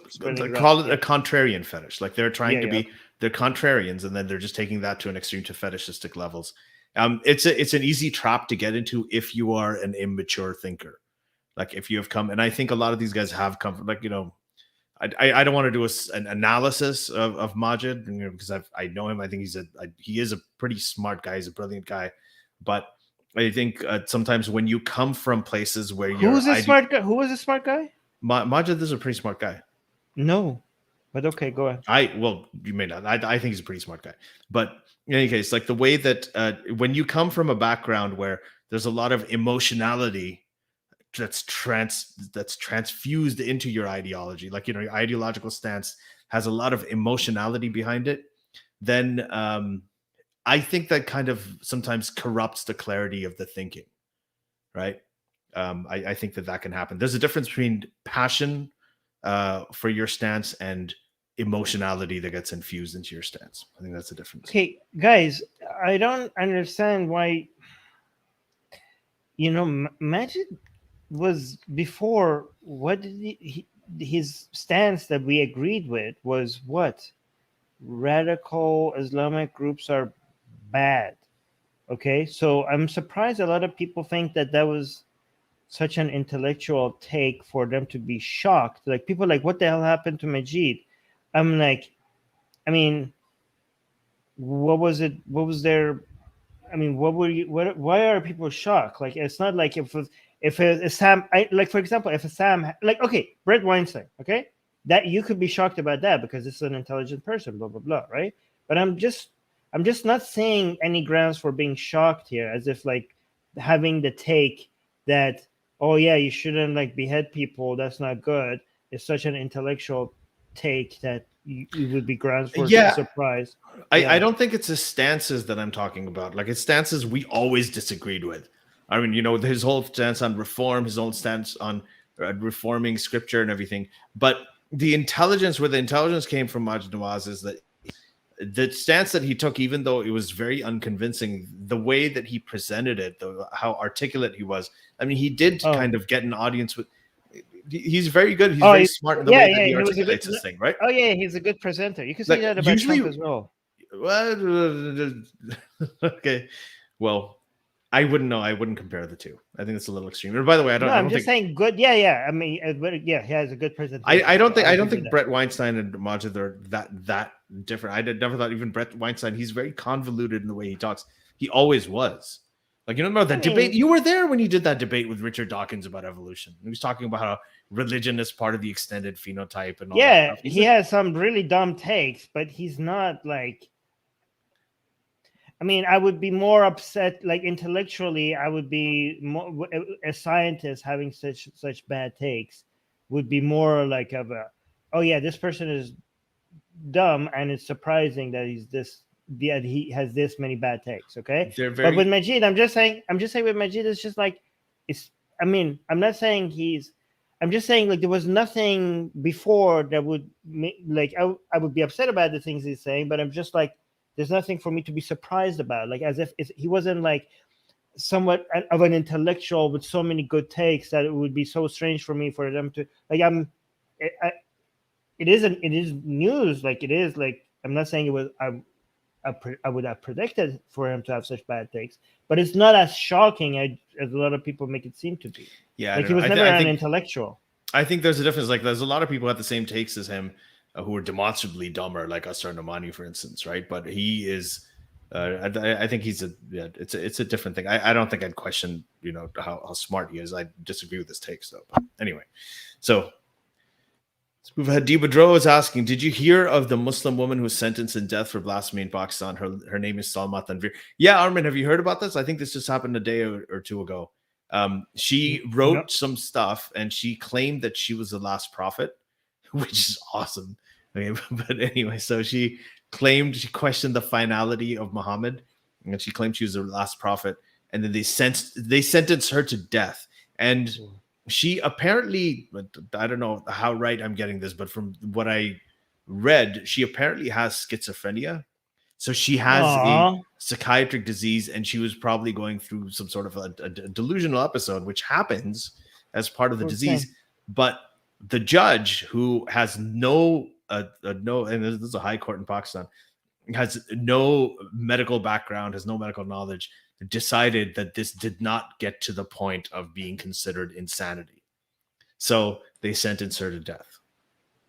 call it a contrarian fetish. Like they're trying to be they're contrarians, and then they're just taking that to an extreme, to fetishistic levels. It's an easy trap to get into if you are an immature thinker. Like if you have come, and I think a lot of these guys have come from, like, I don't want to do an analysis of Maajid, because I know him. I think he is a pretty smart guy. He's a brilliant guy, but I think sometimes when you come from places where Who's a smart guy? Who was a smart guy? Maajid is a pretty smart guy. No, but okay, go ahead. Well, you may not. I think he's a pretty smart guy, but in any case, like the way that when you come from a background where there's a lot of emotionality that's transfused into your ideology, like your ideological stance has a lot of emotionality behind it, then I think that kind of sometimes corrupts the clarity of the thinking, right? I think that can happen. There's a difference between passion for your stance and emotionality that gets infused into your stance. I think that's the difference. Okay, guys, I don't understand why. Maajid was before. What did his stance that we agreed with was what? Radical Islamic groups are bad. Okay, so I'm surprised a lot of people think that was such an intellectual take for them to be shocked. Like people like, what the hell happened to Maajid? I'm like, I mean, what was it? What was their? I mean, what were you? What? Why are people shocked? Like, it's not like if a Sam, like for example, if a Sam, like okay, Brett Weinstein, okay, that you could be shocked about that because this is an intelligent person, blah blah blah, right? But I'm just not saying any grounds for being shocked here, as if like having the take that, oh yeah, you shouldn't like behead people, that's not good. It's such an intellectual take that it would be grounds for surprise. I don't think it's his stances that I'm talking about. Like his stances we always disagreed with. I mean, his whole stance on reform, his own stance on reforming scripture and everything. But the intelligence, where the intelligence came from Maajid Nawaz, is that the stance that he took, even though it was very unconvincing, the way that he presented it, how articulate he was. I mean, he did kind of get an audience with. He's very good. He's very smart in the way that he articulates this thing, right? Oh yeah, he's a good presenter. You can say that about Trump as well. Okay, well, I wouldn't know. I wouldn't compare the two. I think it's a little extreme. And by the way, I'm just saying good. Yeah. I mean, he has a good presentation. I don't think Brett Weinstein and Maajid are that different. I never thought even Brett Weinstein. He's very convoluted in the way he talks. He always was. Like, remember that debate? You were there when he did that debate with Richard Dawkins about evolution. He was talking about how religion is part of the extended phenotype and all that. Yeah, he has some really dumb takes, but he's not like. I mean, I would be more upset, like intellectually, I would be more, a scientist having such bad takes would be more like of a, oh yeah, this person is dumb and it's surprising that he has this many bad takes. Okay. But with Maajid, I'm just saying with Maajid, it's just like, I'm not saying I'm just saying like there was nothing before that would make, like, I would be upset about the things he's saying, but I'm just like, there's nothing for me to be surprised about. Like as if he wasn't like somewhat of an intellectual with so many good takes that it would be so strange for me for them to like, it is news. Like it is like, I'm not saying it was, I would have predicted for him to have such bad takes, but it's not as shocking as a lot of people make it seem to be. Yeah, like he was never an intellectual. I think there's a difference. Like there's a lot of people who have the same takes as him who are demonstrably dumber, like Asar Nomani, for instance, right? But he is. I think he's it's a different thing. I don't think I'd question how smart he is. I disagree with his takes though. But anyway, so. We've had Dee Badro is asking, did you hear of the Muslim woman who was sentenced in death for blasphemy in Pakistan? Her name is Salma Tanvir. Yeah, Armin, have you heard about this? I think this just happened a day or two ago. She wrote some stuff and she claimed that she was the last prophet, which is awesome. Okay, but anyway, so she questioned the finality of Muhammad, and she claimed she was the last prophet, and then they sentenced her to death. And she apparently, I don't know how right I'm getting this, but from what I read, she apparently has schizophrenia. So she has a psychiatric disease, and she was probably going through some sort of a delusional episode, which happens as part of the disease. But the judge, who has no, and this is a high court in Pakistan, has no medical background, has no medical knowledge, decided that this did not get to the point of being considered insanity. So they sentenced her to death.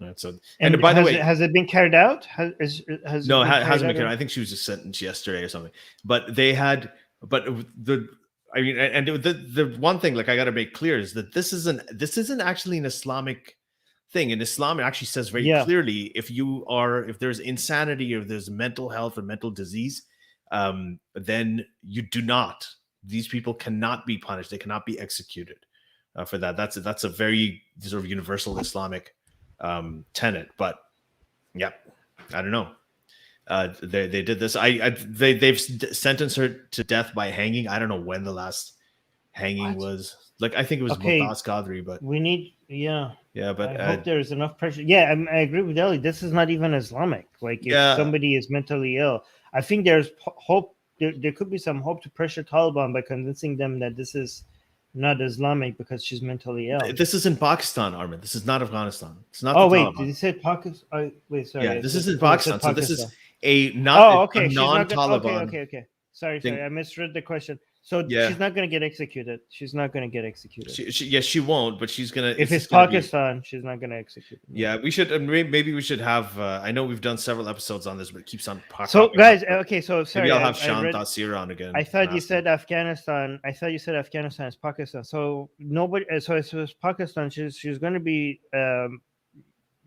Right? So, and by the way, has it been carried out? Has no, it it been carried hasn't out? been carried. I think she was just sentenced yesterday or something. But they had, but the, I mean, and the one thing like I got to make clear is that this isn't actually an Islamic thing. In Islam, it actually says very clearly if there's insanity or there's mental health or mental disease, then you do not. These people cannot be punished. They cannot be executed for that. That's a very sort of universal Islamic tenet. But yeah, I don't know. They did this. They've sentenced her to death by hanging. I don't know when the last hanging was. Like I think it was Muthas Qadri, but we need but I hope there's enough pressure. Yeah, I agree with Ellie. This is not even Islamic. Like if somebody is mentally ill, I think there's hope. There could be some hope to pressure Taliban by convincing them that this is not Islamic because she's mentally ill. This is in Pakistan, Armin. This is not Afghanistan. It's not. Oh wait, did you say Pakistan? Wait, sorry. Yeah, this is in Pakistan. So this is a non-Taliban. Okay. Sorry. I misread the question. So she's not going to get executed. She's not going to get executed. She won't, but she's going to. If it's Pakistan, she's not going to execute. Yeah, we should. Maybe we should have. I know we've done several episodes on this, but it keeps on. So guys, okay. So sorry. Maybe I'll have Shan Tasir on again. I thought you said Afghanistan. I thought you said Afghanistan is Pakistan. So nobody. So it's Pakistan. She's going to be.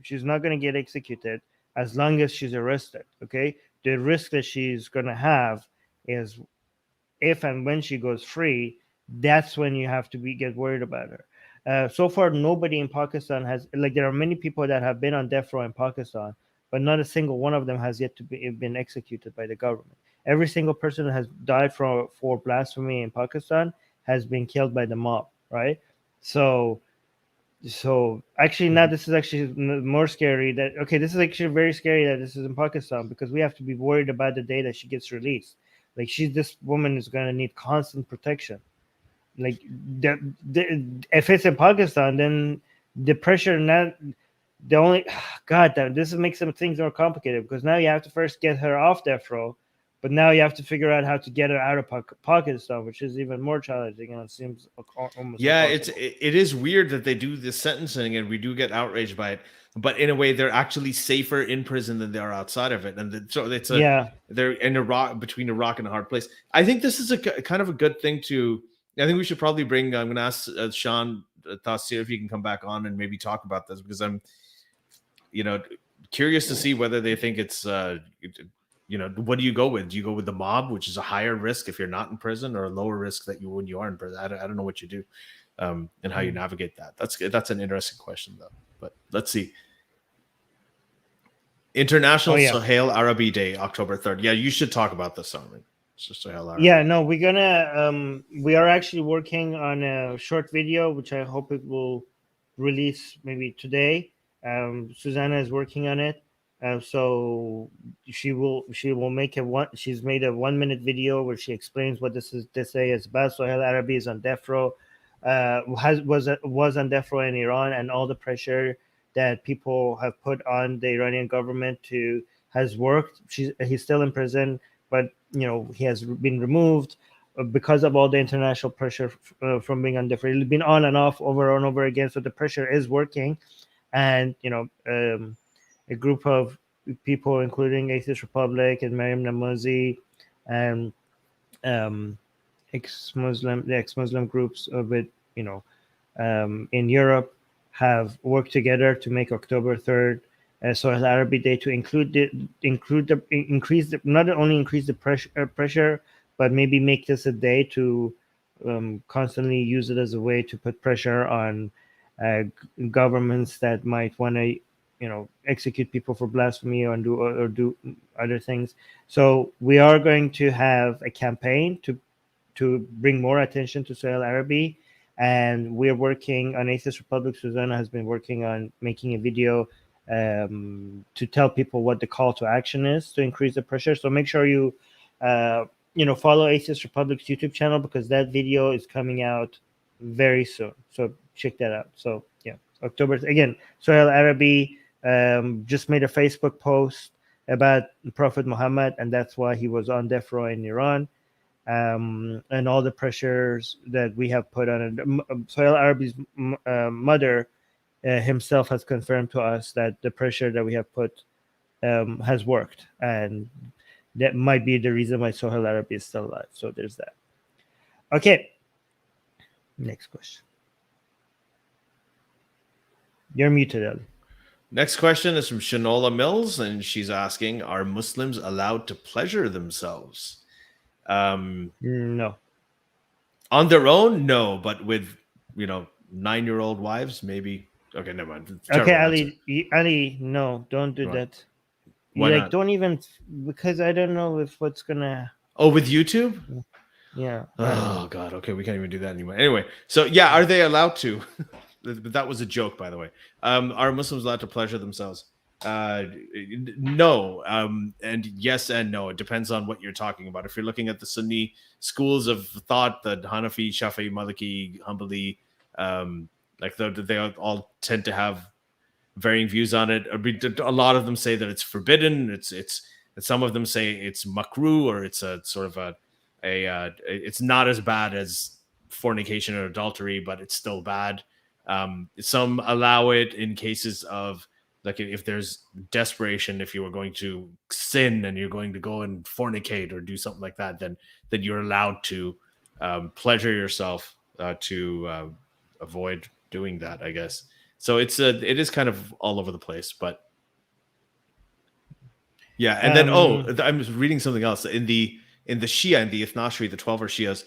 She's not going to get executed as long as she's arrested. Okay. The risk that she's going to have is if and when she goes free, that's when you have to get worried about her. So far, nobody in Pakistan has, like, there are many people that have been on death row in Pakistan, but not a single one of them has yet to been executed by the government. Every single person that has died for blasphemy in Pakistan has been killed by the mob, right? So actually now this is actually more scary this is actually very scary that this is in Pakistan, because we have to be worried about the day that she gets released. Like this woman is going to need constant protection. Like if it's in Pakistan, then the pressure this makes some things more complicated, because now you have to first get her off death row, but now you have to figure out how to get her out of Pakistan, which is even more challenging, and it seems almost impossible. It is weird that they do this sentencing and we do get outraged by it, but in a way they're actually safer in prison than they are outside of it, and so it's they're in between a rock and a hard place. I think this is a kind of a good thing to. I think we should probably bring. I'm going to ask Shan Tasir if he can come back on and maybe talk about this, because I'm, curious to see whether they think it's. What do you go with? Do you go with the mob, which is a higher risk if you're not in prison, or a lower risk that when you are in prison? I don't know what you do, and how you navigate that. That's an interesting question, though. But let's see. International Sahel Arabi Day, October 3rd. Yeah, you should talk about this, Armin. Yeah, no, we're gonna. We are actually working on a short video, which I hope it will release maybe today. Susanna is working on it. So she will make she's made a 1-minute video where she explains what this day is about. Sahel Arabi is on death row, was on death row in Iran, and all the pressure that people have put on the Iranian government has worked. He's still in prison, but he has been removed because of all the international pressure from being on death row. It's been on and off over and over again, so the pressure is working, and a group of people, including Atheist Republic and Maajid Nawaz and ex-Muslim groups in Europe, have worked together to make October 3rd Sahel Arabi Day to not only increase the pressure, but maybe make this a day to constantly use it as a way to put pressure on governments that might want to execute people for blasphemy or do other things. So we are going to have a campaign to bring more attention to Sahel Arabi, and we're working on Atheist Republic. Susanna has been working on making a video to tell people what the call to action is to increase the pressure. So make sure you follow Atheist Republic's YouTube channel, because that video is coming out very soon. So check that out. So yeah, October again, Sahel Arabi just made a Facebook post about Prophet Muhammad, and that's why he was on death row in Iran. and all the pressures that we have put on it. Sohail Arabi's mother himself has confirmed to us that the pressure that we have put has worked, and that might be the reason why Sohail Arabi is still alive. So there's that. Okay. Next question. You're muted, Ali. Next question is from Shanola Mills, and she's asking, are Muslims allowed to pleasure themselves? No. On their own, no, but with 9-year-old wives, maybe. Okay, never mind. Okay, Ali, no, don't do that. Why not? Don't even, because I don't know if what's gonna. Oh, with YouTube? Yeah. Oh God. Okay, we can't even do that anymore. Anyway, so yeah, are they allowed to? That was a joke, by the way. Are Muslims allowed to pleasure themselves? No. And yes and no. It depends on what you're talking about. If you're looking at the Sunni schools of thought, the Hanafi, Shafi'i, Maliki, Hanbali, they all tend to have varying views on it. A lot of them say that it's forbidden. It's some of them say it's makruh, or it's a sort of it's not as bad as fornication or adultery, but it's still bad. Some allow it in cases of, like, if there's desperation, if you were going to sin and you're going to go and fornicate or do something like that, then you're allowed to pleasure yourself to avoid doing that, I guess. So it is kind of all over the place, but yeah. And then I'm reading something else in the Shia, in the Ithnashri, the 12er Shias.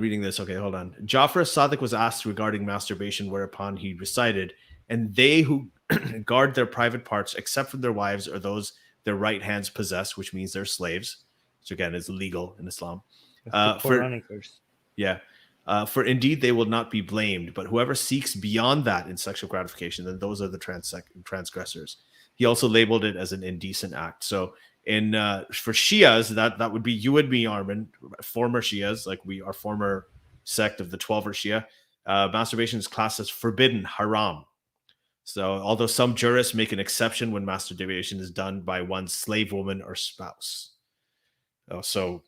Reading this. Okay, hold on. Jafar Sadiq was asked regarding masturbation, whereupon he recited, "And they who guard their private parts, except from their wives or those their right hands possess," which means they're slaves, which again is illegal in Islam. For indeed they will not be blamed, but whoever seeks beyond that in sexual gratification, then those are the transgressors. He also labeled it as an indecent act. So for Shias, that would be you and me, Armin, former Shias, like we are former sect of the 12er Shia. Masturbation is classed as forbidden, haram. So although some jurists make an exception when masturbation is done by one's slave woman or spouse. So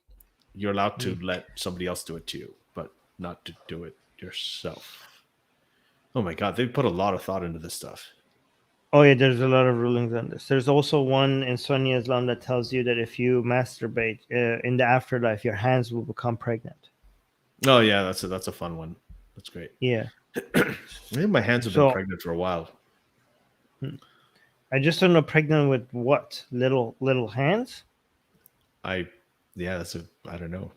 you're allowed to let somebody else do it to you, but not to do it yourself. Oh my God, they put a lot of thought into this stuff. Oh yeah, there's a lot of rulings on this. There's also one in Sunni Islam that tells you that if you masturbate in the afterlife, your hands will become pregnant. Oh yeah, that's a fun one. That's great. Yeah. Maybe my hands have been pregnant for a while. I just don't know, pregnant with what? Little hands? I don't know.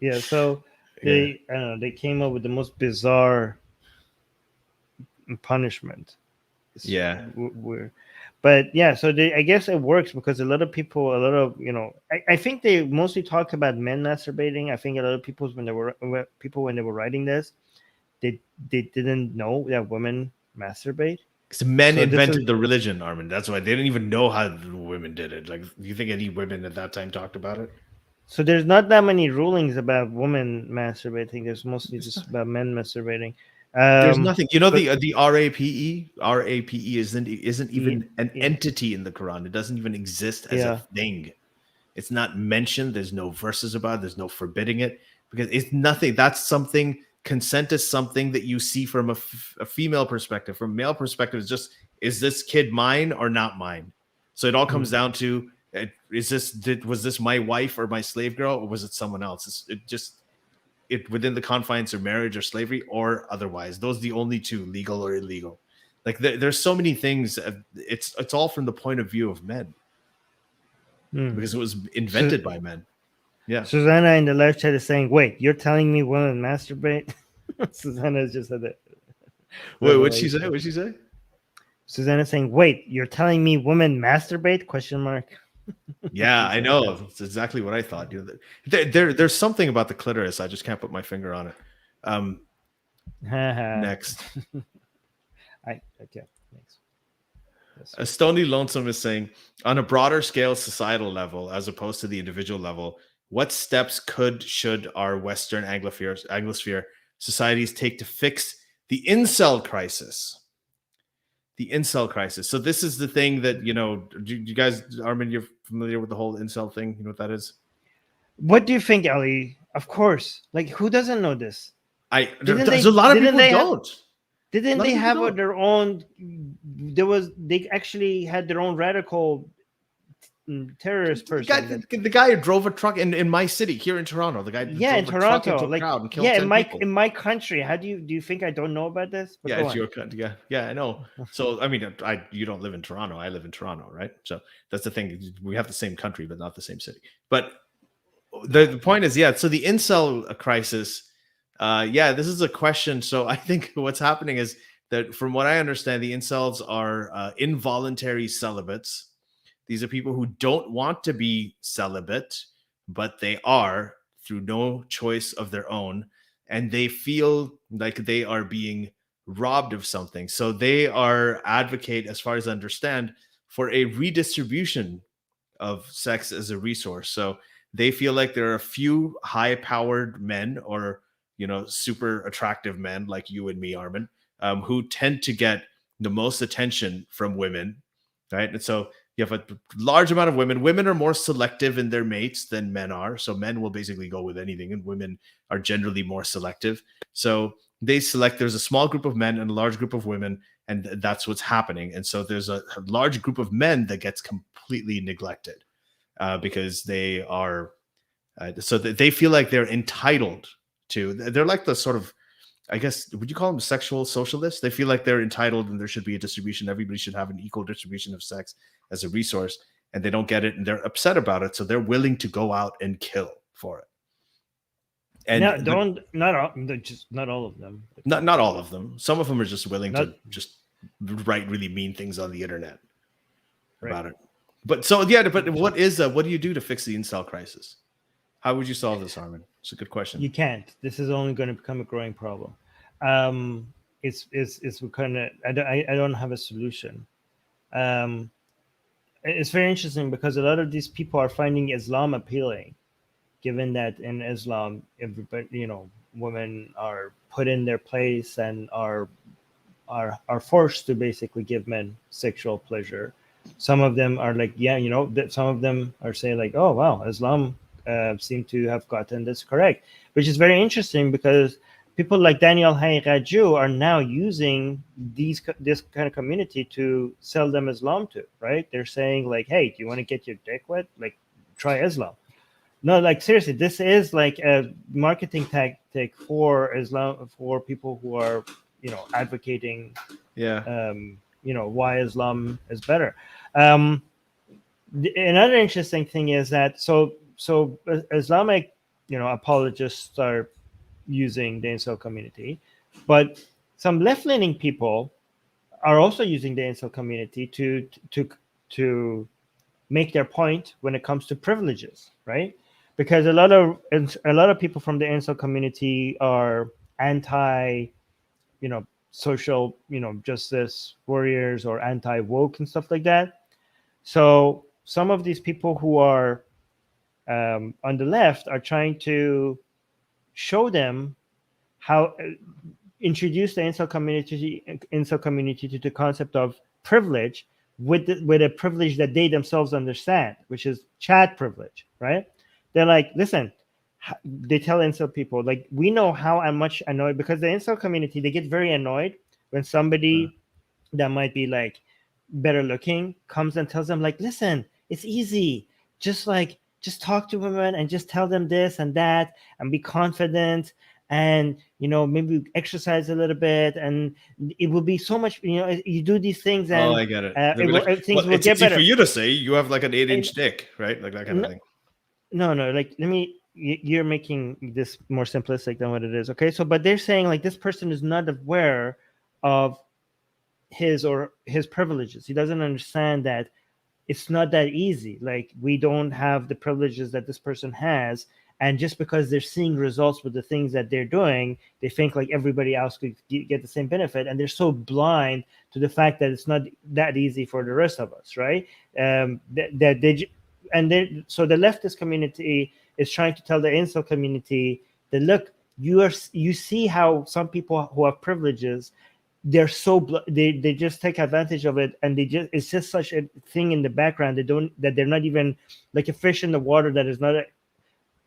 Yeah, so they came up with the most bizarre punishment. Yeah. But yeah, so I guess it works because a lot of people, I think they mostly talk about men masturbating. I think a lot of people when they were writing this, they didn't know that women masturbate. Because men invented the religion, Armin. That's why they didn't even know how women did it. Like, do you think any women at that time talked about it? So there's not that many rulings about women masturbating. There's mostly just about men masturbating. There's nothing. The RAPE isn't even an entity in the Quran. It doesn't even exist as a thing. It's not mentioned. There's no verses about it. There's no forbidding it, because it's nothing. That's something. Consent is something that you see from a female perspective. From a male perspective, it's just, is this kid mine or not mine? So it all comes down to, was this my wife or my slave girl, or was it someone else? It within the confines of marriage or slavery or otherwise. Those are the only two, legal or illegal. Like there's so many things. It's all from the point of view of men, because it was invented by men. Yeah. Susanna in the live chat is saying, "Wait, you're telling me women masturbate?" Susanna just said that. Wait, what'd she say? What'd she say? Susanna saying, "Wait, you're telling me women masturbate?" ? Yeah, I know. That's exactly what I thought. There's something about the clitoris. I just can't put my finger on it. Next. Okay. Next. A Stony Lonesome is saying, on a broader scale, societal level, as opposed to the individual level, what steps should our Western Anglosphere societies take to fix the incel crisis? The incel crisis. So this is the thing that, you guys, Armin, you're familiar with the whole incel thing? You know what that is? What do you think, Ali? Of course. Like, who doesn't know this? There's a lot of people who don't. Didn't A lot they of people have don't. their own? They actually had their own radical terrorist person. The guy who drove a truck in my city here in Toronto. The guy who Yeah, in drove a truck Toronto, into a like crowd and killed 10 people. in my country. How do you think I don't know about this? But Yeah, go it's on. your country. Yeah, I know. So I mean, you don't live in Toronto. I live in Toronto, right? So that's the thing. We have the same country, but not the same city. But the point is, yeah. So the incel crisis, yeah, this is a question. So I think what's happening is that, from what I understand, the incels are involuntary celibates. These are people who don't want to be celibate, but they are through no choice of their own, and they feel like they are being robbed of something. So they are advocate, as far as I understand, for a redistribution of sex as a resource. So they feel like there are a few high-powered men, or super attractive men like you and me, Armin, who tend to get the most attention from women, right? And so you have a large amount of women. Women are more selective in their mates than men are. So men will basically go with anything, and women are generally more selective. So they select, there's a small group of men and a large group of women, and that's what's happening. And so there's a large group of men that gets completely neglected because they are, so that they feel like they're entitled to, they're like the sort of, I guess, would you call them sexual socialists? They feel like they're entitled and there should be a distribution. Everybody should have an equal distribution of sex as a resource, and they don't get it and they're upset about it. So they're willing to go out and kill for it. And not all of them. Not all of them. Some of them are just willing to just write really mean things on the internet about it. But so, yeah, but what do you do to fix the incel crisis? How would you solve this, Armin? It's a good question. You can't. This is only going to become a growing problem. It's kind of, I don't have a solution. It's very interesting because a lot of these people are finding Islam appealing, given that in Islam, everybody, women are put in their place and are forced to basically give men sexual pleasure. Some of them are like, some of them are saying like, oh wow, Islam seem to have gotten this correct, which is very interesting because people like Daniel Hayraju are now using this kind of community to sell them Islam to, right? They're saying like, hey, do you want to get your dick wet? Like, try Islam. No, like seriously, this is like a marketing tactic for Islam, for people who are, advocating, why Islam is better. Another interesting thing is that so Islamic, apologists are using the incel community, but some left-leaning people are also using the incel community to make their point when it comes to privileges, right? Because a lot of people from the incel community are anti, social, justice warriors, or anti-woke and stuff like that. So some of these people who are on the left are trying to show them how introduce the incel community to the concept of privilege with a privilege that they themselves understand, which is chat privilege, right? They're like, listen, they tell incel people, like, we know how I'm much annoyed, because the incel community, they get very annoyed when somebody that might be like better looking comes and tells them like, listen, it's easy, just talk to women and just tell them this and that and be confident, and maybe exercise a little bit, and it will be so much, you do these things and I get it. Things will it's get easy better for you to say you have like an 8-inch dick, right? Like that kind of thing. No, like, you're making this more simplistic than what it is. Okay, so but they're saying like this person is not aware of his privileges. He doesn't understand that it's not that easy. Like, we don't have the privileges that this person has, and just because they're seeing results with the things that they're doing, they think like everybody else could get the same benefit, and they're so blind to the fact that it's not that easy for the rest of us, right? So the leftist community is trying to tell the incel community that, look, you see how some people who have privileges they just take advantage of it, and it's just such a thing in the background. They're not even like a fish in the water that is not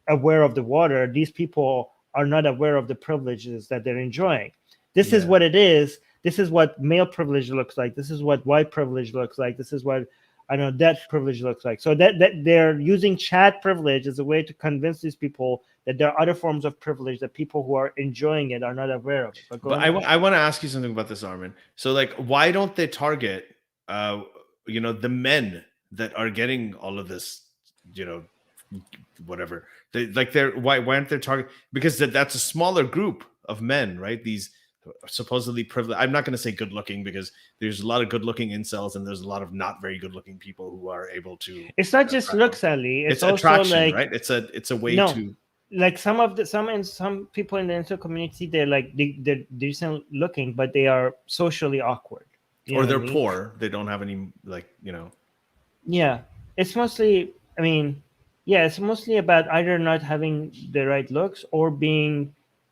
aware of the water. These people are not aware of the privileges that they're enjoying. This is what it is. This is what male privilege looks like. This is what white privilege looks like. This is what I know that privilege looks like. So that they're using chat privilege as a way to convince these people that there are other forms of privilege that people who are enjoying it are not aware of it. But I want to ask you something about this, Armin. So, like, why don't they target, the men that are getting all of this, whatever? Why aren't they target? Because that's a smaller group of men, right? These supposedly privileged. I'm not going to say good looking, because there's a lot of good looking incels and there's a lot of not very good looking people who are able to. It's not just looks, Ali. It's also attraction, like, right? It's a way to. Like some people in the incel community, they're decent looking, but they are socially awkward, or they're poor. They don't have any Yeah, it's mostly. It's mostly about either not having the right looks or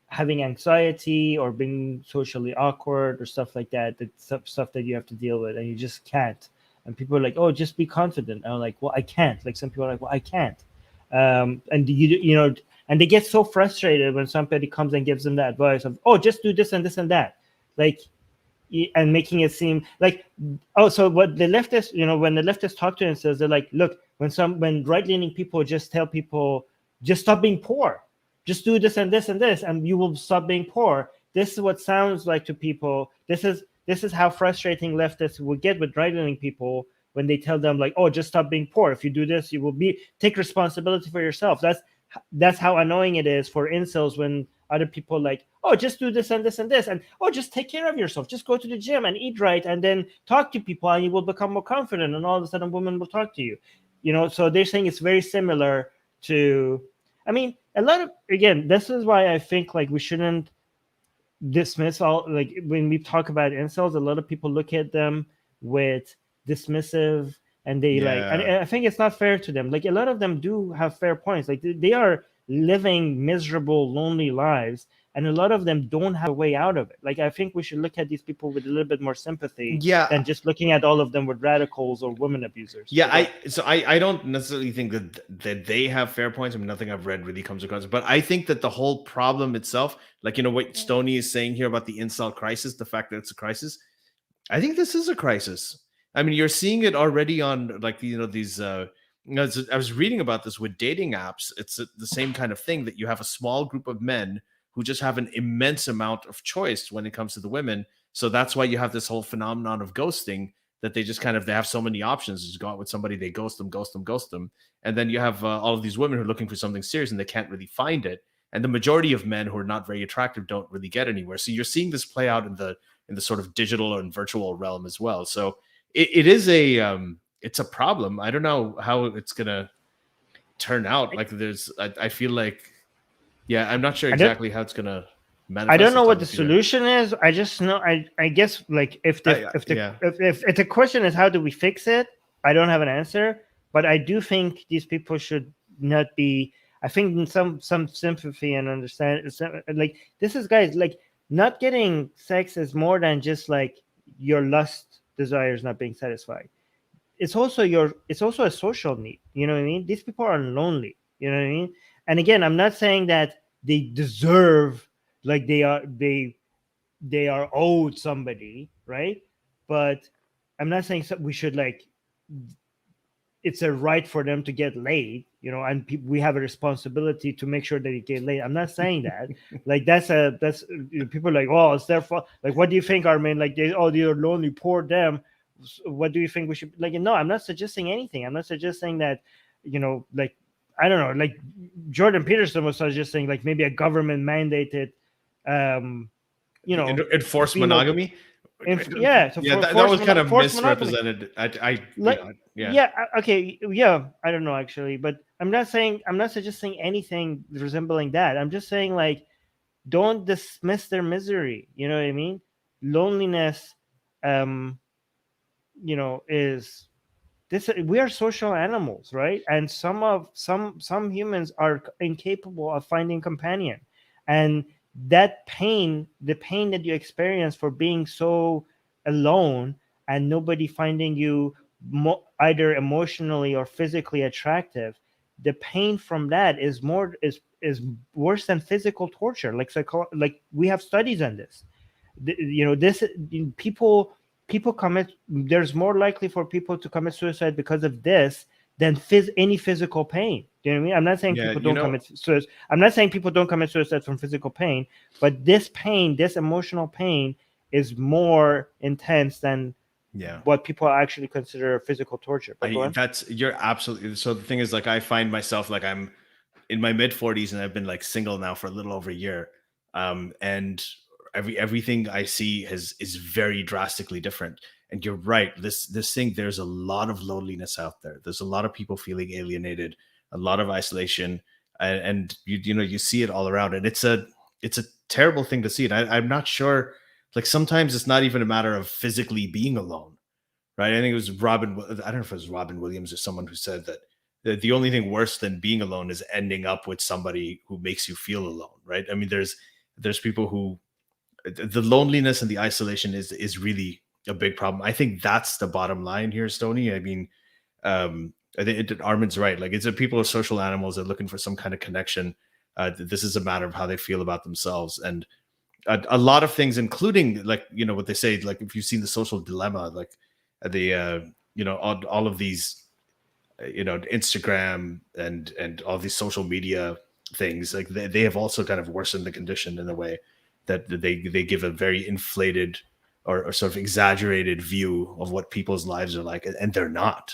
having anxiety or being socially awkward or stuff like that. That's stuff that you have to deal with and you just can't. And people are like, "Oh, just be confident." And I'm like, "Well, I can't." Like some people are like, "Well, I can't." And and they get so frustrated when somebody comes and gives them the advice of, "Oh, just do this and this and that," like, and making it seem like, oh, so what the leftists, when the leftists talk to incels, they're like, look, when right-leaning people just tell people, just stop being poor, just do this and this and this, and you will stop being poor. This is what sounds like to people. This is how frustrating leftists will get with right-leaning people when they tell them like, oh, just stop being poor. If you do this, you will take responsibility for yourself. That's how annoying it is for incels when other people like, oh, just do this and this and this, and oh, just take care of yourself, just go to the gym and eat right, and then talk to people, and you will become more confident, and all of a sudden women will talk to you. So they're saying it's very similar to, again, this is why I think like we shouldn't dismiss all, like when we talk about incels, a lot of people look at them with dismissive, and they and I think it's not fair to them. Like a lot of them do have fair points. Like they are living miserable, lonely lives, and a lot of them don't have a way out of it. Like I think we should look at these people with a little bit more sympathy than just looking at all of them with radicals or women abusers. I don't necessarily think that they have fair points. I mean, nothing I've read really comes across, but I think that the whole problem itself, like what Stoney is saying here about the incel crisis, the fact that it's a crisis, I think this is a crisis. I mean, you're seeing it already on like these. I was reading about this with dating apps. It's the same kind of thing, that you have a small group of men who just have an immense amount of choice when it comes to the women. So that's why you have this whole phenomenon of ghosting, that they just they have so many options. Just go out with somebody, they ghost them. And then you have all of these women who are looking for something serious and they can't really find it. And the majority of men who are not very attractive don't really get anywhere. So you're seeing this play out in the sort of digital and virtual realm as well. So it is it's a problem. I don't know how it's gonna turn out. Like I feel like, I'm not sure exactly how it's gonna manifest. I don't know what the solution is. I just know. I guess like if the question is how do we fix it, I don't have an answer. But I do think these people should not be. I think some sympathy and understand. Like this is, guys, like not getting sex is more than just like your lust desires not being satisfied. It's also a social need. You know what I mean? These people are lonely. You know what I mean? And again, I'm not saying that they deserve, like they are owed somebody, right? But I'm not saying we should like it's a right for them to get laid, and we have a responsibility to make sure that they get laid. I'm not saying that. Like that's people are like, oh, it's their fault. Like, what do you think, Armin? Like they're lonely, poor them. What do you think we should like? No, I'm not suggesting anything. I'm not suggesting that, like I don't know, like Jordan Peterson was suggesting like maybe a government mandated, enforced monogamy. That was kind of misrepresented. Okay, I don't know actually, but I'm not suggesting anything resembling that. I'm just saying like, don't dismiss their misery. You know what I mean? Loneliness, is this. We are social animals, right? And some humans are incapable of finding companion, and that pain, the pain that you experience for being so alone and nobody finding you either emotionally or physically attractive, the pain from that is worse than physical torture. Like we have studies on this. This people commit. There's more likely for people to commit suicide because of this than any physical pain. Do you know what I mean? I'm not saying Yeah, people don't commit suicide. I'm not saying people don't commit suicide from physical pain, but this pain, this emotional pain, is more intense than yeah. what people actually consider physical torture. But go on. You're absolutely. So the thing is, like, I find myself like I'm in my mid 40s and I've been like single now for a little over a year. And everything I see is very drastically different. And you're right. This thing, there's a lot of loneliness out there. There's a lot of people feeling alienated, a lot of isolation, and you see it all around. And it's a terrible thing to see. And I'm not sure. Like sometimes it's not even a matter of physically being alone, right? I think it was Robin. I don't know if it was Robin Williams or someone who said that the only thing worse than being alone is ending up with somebody who makes you feel alone, right? I mean, there's people who the loneliness and the isolation is really a big problem. I think that's the bottom line here, Stoney. I mean, I think Armin's right. Like, it's a people are social animals. They're looking for some kind of connection. This is a matter of how they feel about themselves, and a lot of things, including like what they say. Like, if you've seen The Social Dilemma, like the all of these Instagram and all these social media things, like they have also kind of worsened the condition in a way that they give a very inflated or sort of exaggerated view of what people's lives are like, and they're not,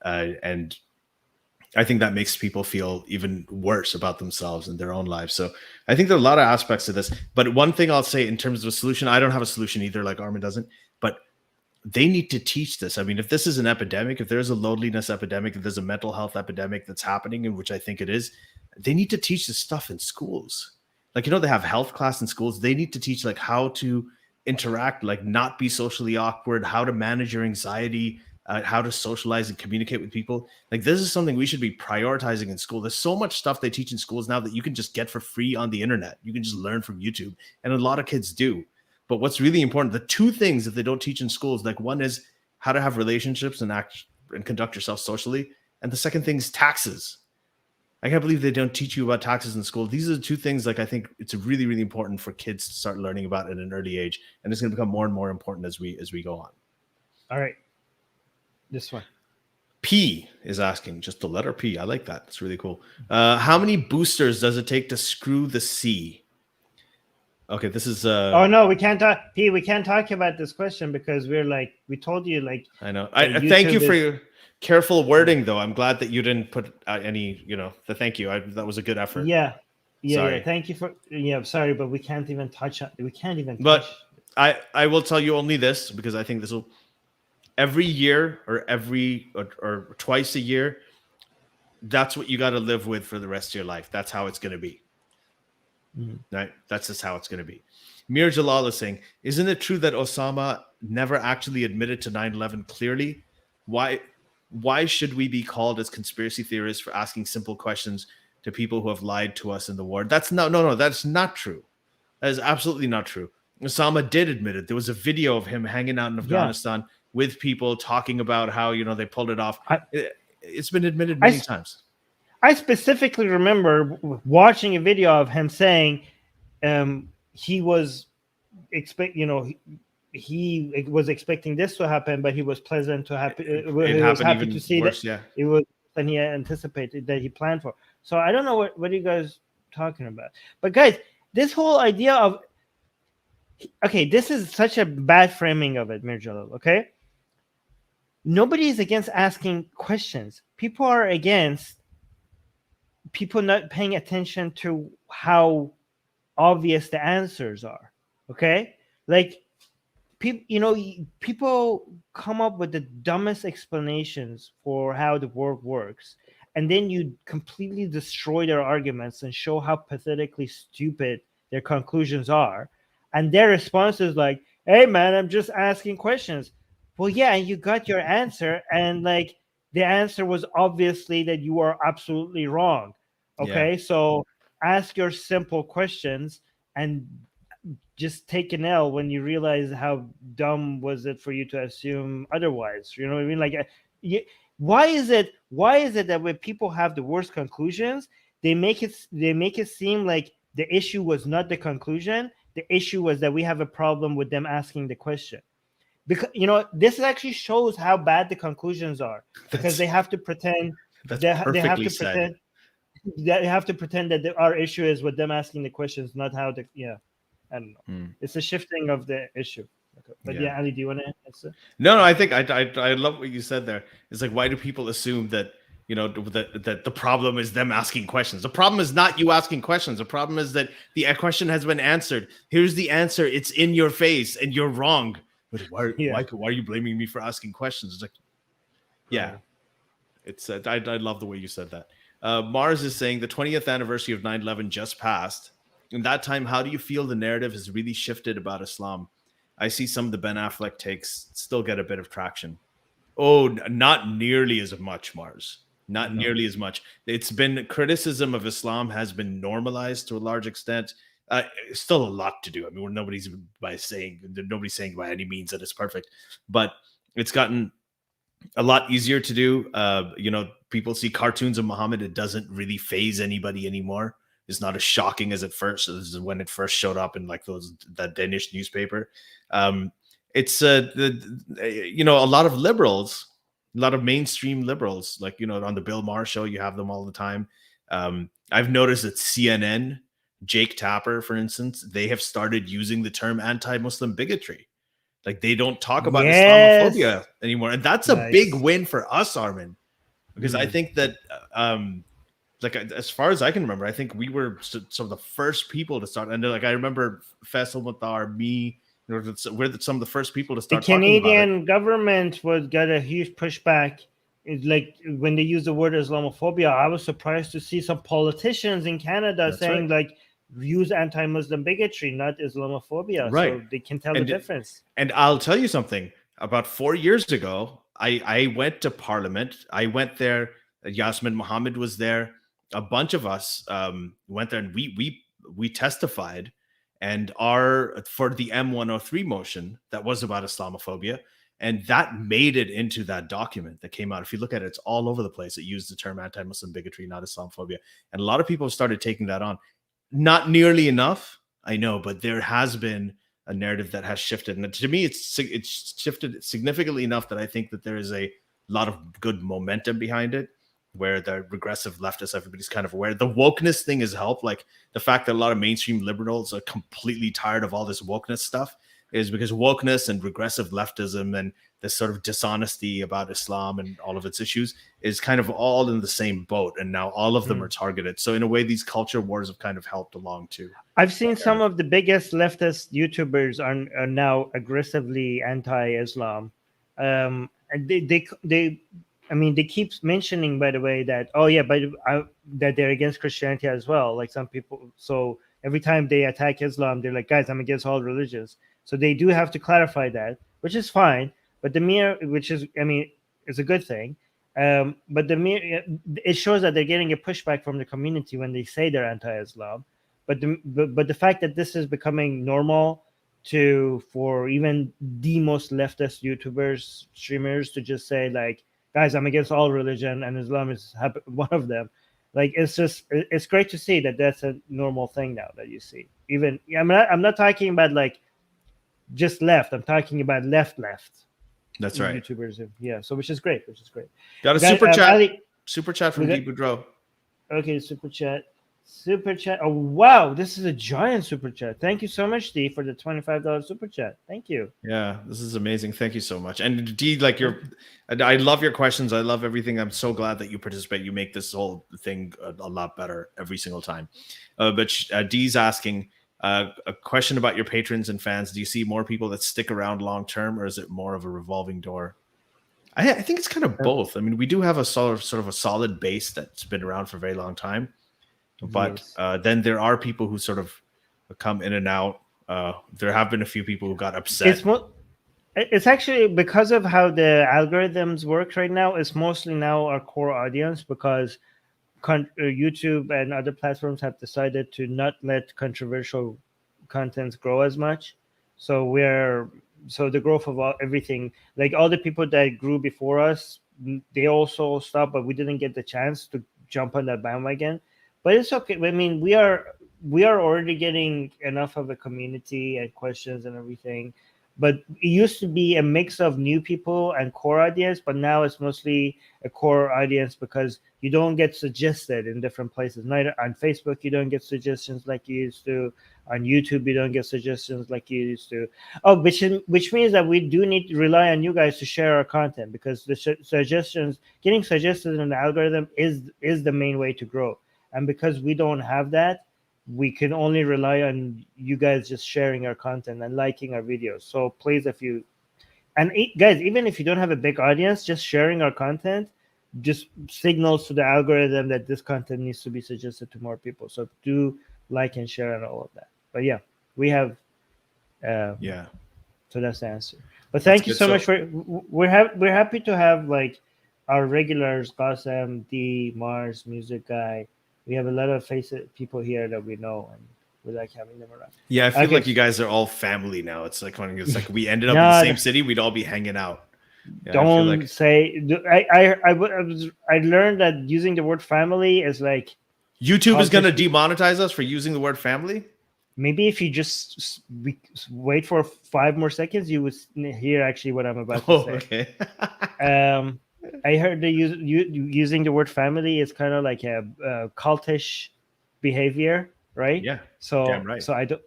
and I think that makes people feel even worse about themselves and their own lives. So I think there are a lot of aspects to this, but one thing I'll say in terms of a solution, I don't have a solution either, like Armin doesn't, but they need to teach this. I mean, if this is an epidemic, if there's a loneliness epidemic, if there's a mental health epidemic that's happening, in which I think it is, they need to teach this stuff in schools. Like, they have health class in schools. They need to teach like how to interact, like not be socially awkward, how to manage your anxiety, how to socialize and communicate with people. Like, this is something we should be prioritizing in school. There's so much stuff they teach in schools now that you can just get for free on the internet. You can just learn from YouTube, and a lot of kids do. But what's really important, the two things that they don't teach in schools, like one is how to have relationships and act and conduct yourself socially. And the second thing is taxes. I can't believe they don't teach you about taxes in school. These are the two things, like, I think it's really, really important for kids to start learning about at an early age. And it's going to become more and more important as we go on. All right. This one. P is asking, just the letter P. I like that. It's really cool. How many boosters does it take to screw the C? Okay, this is oh no, we can't talk P, we can't talk about this question because we told you, like, I know. I thank you for your careful wording, though. I'm glad that you didn't put any, the thank you. That was a good effort. Yeah. Sorry. Yeah, thank you for sorry, but we can't even touch on But I will tell you only this, because I think this will every year or twice a year, that's what you got to live with for the rest of your life. That's how it's going to be. Right? That's just how it's going to be. Mir Jalal is saying, isn't it true that Osama never actually admitted to 9/11 clearly? Why should we be called as conspiracy theorists for asking simple questions to people who have lied to us in the war? That's no, that's not true. That is absolutely not true. Osama did admit it. There was a video of him hanging out in Afghanistan with people talking about how, they pulled it off. It's been admitted many times. I specifically remember watching a video of him saying he was he was expecting this to happen, but he was pleasant to happen. He was happy to see worse, that it was than he anticipated, that he planned for. So I don't know what are you guys talking about. But guys, this whole idea of this is such a bad framing of it, Mir Jalal. Okay, nobody is against asking questions. People are against people not paying attention to how obvious the answers are. Okay, like people come up with the dumbest explanations for how the world works, and then you completely destroy their arguments and show how pathetically stupid their conclusions are, and their response is like, hey man, I'm just asking questions. Well, yeah, and you got your answer, and like the answer was obviously that you are absolutely wrong. Okay, so ask your simple questions and just take an L when you realize how dumb was it for you to assume otherwise. You know what I mean? Like, why is it that when people have the worst conclusions, they make it seem like the issue was not the conclusion. The issue was that we have a problem with them asking the question. Because this actually shows how bad the conclusions are, because they have to pretend That's they have perfectly to said. pretend they have to pretend that our issue is with them asking the questions, not how the I don't know. It's a shifting of the issue. But yeah, Ali, do you want to answer? No, I think I love what you said there. It's like, why do people assume that that the problem is them asking questions? The problem is not you asking questions. The problem is that the question has been answered. Here's the answer. It's in your face, and you're wrong. But why are you blaming me for asking questions? It's like, yeah, it's I love the way you said that. Mars is saying the 20th anniversary of 9/11 just passed. In that time, how do you feel the narrative has really shifted about Islam? I see some of the Ben Affleck takes still get a bit of traction. Oh, not nearly as much, Mars. Not nearly as much. It's been criticism of Islam has been normalized to a large extent. Still a lot to do. I mean, nobody's saying by any means that it's perfect, but it's gotten a lot easier to do. People see cartoons of Muhammad. It doesn't really faze anybody anymore. It's not as shocking as when it first showed up in like that Danish newspaper. It's a lot of liberals, a lot of mainstream liberals, like on the Bill Maher show, you have them all the time. I've noticed that CNN, Jake Tapper, for instance, they have started using the term anti-Muslim bigotry. Like, they don't talk about Islamophobia anymore, and that's a big win for us, Armin, because I think that like, as far as I can remember, I think we were some of the first people to start. And like, I remember Faisal Muthar, me, we're some of the first people to start. The Canadian government got a huge pushback. It's like when they use the word Islamophobia, I was surprised to see some politicians in Canada saying like, use anti-Muslim bigotry, not Islamophobia. Right. So they can tell the difference. And I'll tell you something. About 4 years ago, I went to Parliament. I went there. Yasmin Mohammed was there. A bunch of us went there, and we testified, and for the M103 motion that was about Islamophobia, and that made it into that document that came out. If you look at it, it's all over the place. It used the term anti-Muslim bigotry, not Islamophobia, and a lot of people started taking that on. Not nearly enough, I know, but there has been a narrative that has shifted, and to me, it's shifted significantly enough that I think that there is a lot of good momentum behind it, where the regressive leftists, everybody's kind of aware. The wokeness thing has helped. Like, the fact that a lot of mainstream liberals are completely tired of all this wokeness stuff is because wokeness and regressive leftism and this sort of dishonesty about Islam and all of its issues is kind of all in the same boat. And now all of them are targeted. So in a way, these culture wars have kind of helped along too. I've seen some of the biggest leftist YouTubers are now aggressively anti-Islam. And they keep mentioning, by the way, that that they're against Christianity as well. Like, some people, so every time they attack Islam, they're like, guys, I'm against all religions. So they do have to clarify that, which is fine. But it's a good thing. But it shows that they're getting a pushback from the community when they say they're anti-Islam. But the fact that this is becoming normal for even the most leftist YouTubers, streamers, to just say like, guys, I'm against all religion and Islam is one of them. Like, it's great to see that that's a normal thing now that you see. Even I'm not talking about like just left. I'm talking about left. That's right. YouTubers, yeah. So which is great. Got a super chat. Ali, super chat from Deep Boudreaux. Okay, super chat. Oh wow, this is a giant super chat. Thank you so much, D, for the $25 super chat. Thank you. Yeah, this is amazing. Thank you so much. And D, like, I love your questions. I love everything. I'm so glad that you participate. You make this whole thing a lot better every single time. But D's asking a question about your patrons and fans. Do you see more people that stick around long term, or is it more of a revolving door? I think it's kind of both. I mean, we do have a sort of a solid base that's been around for a very long time. But then there are people who sort of come in and out. There have been a few people who got upset. It's actually because of how the algorithms work right now. It's mostly now our core audience, because YouTube and other platforms have decided to not let controversial contents grow as much. So the growth of everything, like all the people that grew before us, they also stopped, but we didn't get the chance to jump on that bandwagon. But it's okay. I mean, we are already getting enough of a community and questions and everything. But it used to be a mix of new people and core audience, but now it's mostly a core audience because you don't get suggested in different places. Neither on Facebook you don't get suggestions like you used to. On YouTube you don't get suggestions like you used to. Oh, which means that we do need to rely on you guys to share our content, because the suggestions, getting suggested in the algorithm is the main way to grow. And because we don't have that, we can only rely on you guys just sharing our content and liking our videos. So please, guys, even if you don't have a big audience, just sharing our content just signals to the algorithm that this content needs to be suggested to more people. So do like and share and all of that. But yeah, we have Yeah. So that's the answer. But thank you so much for we're happy to have like our regulars, Qasim, D, Mars, Music Guy. We have a lot of people here that we know, and we like having them around. Yeah, I feel like you guys are all family now. It's like when we ended up in the same city, we'd all be hanging out. Yeah, don't say. I learned that using the word family is like YouTube is going to demonetize us for using the word family. Maybe if you just wait for 5 more seconds, you would hear actually what I'm about to say. Okay. I heard using the word family is kind of like a cultish behavior, right? Yeah. So, damn right. So I don't.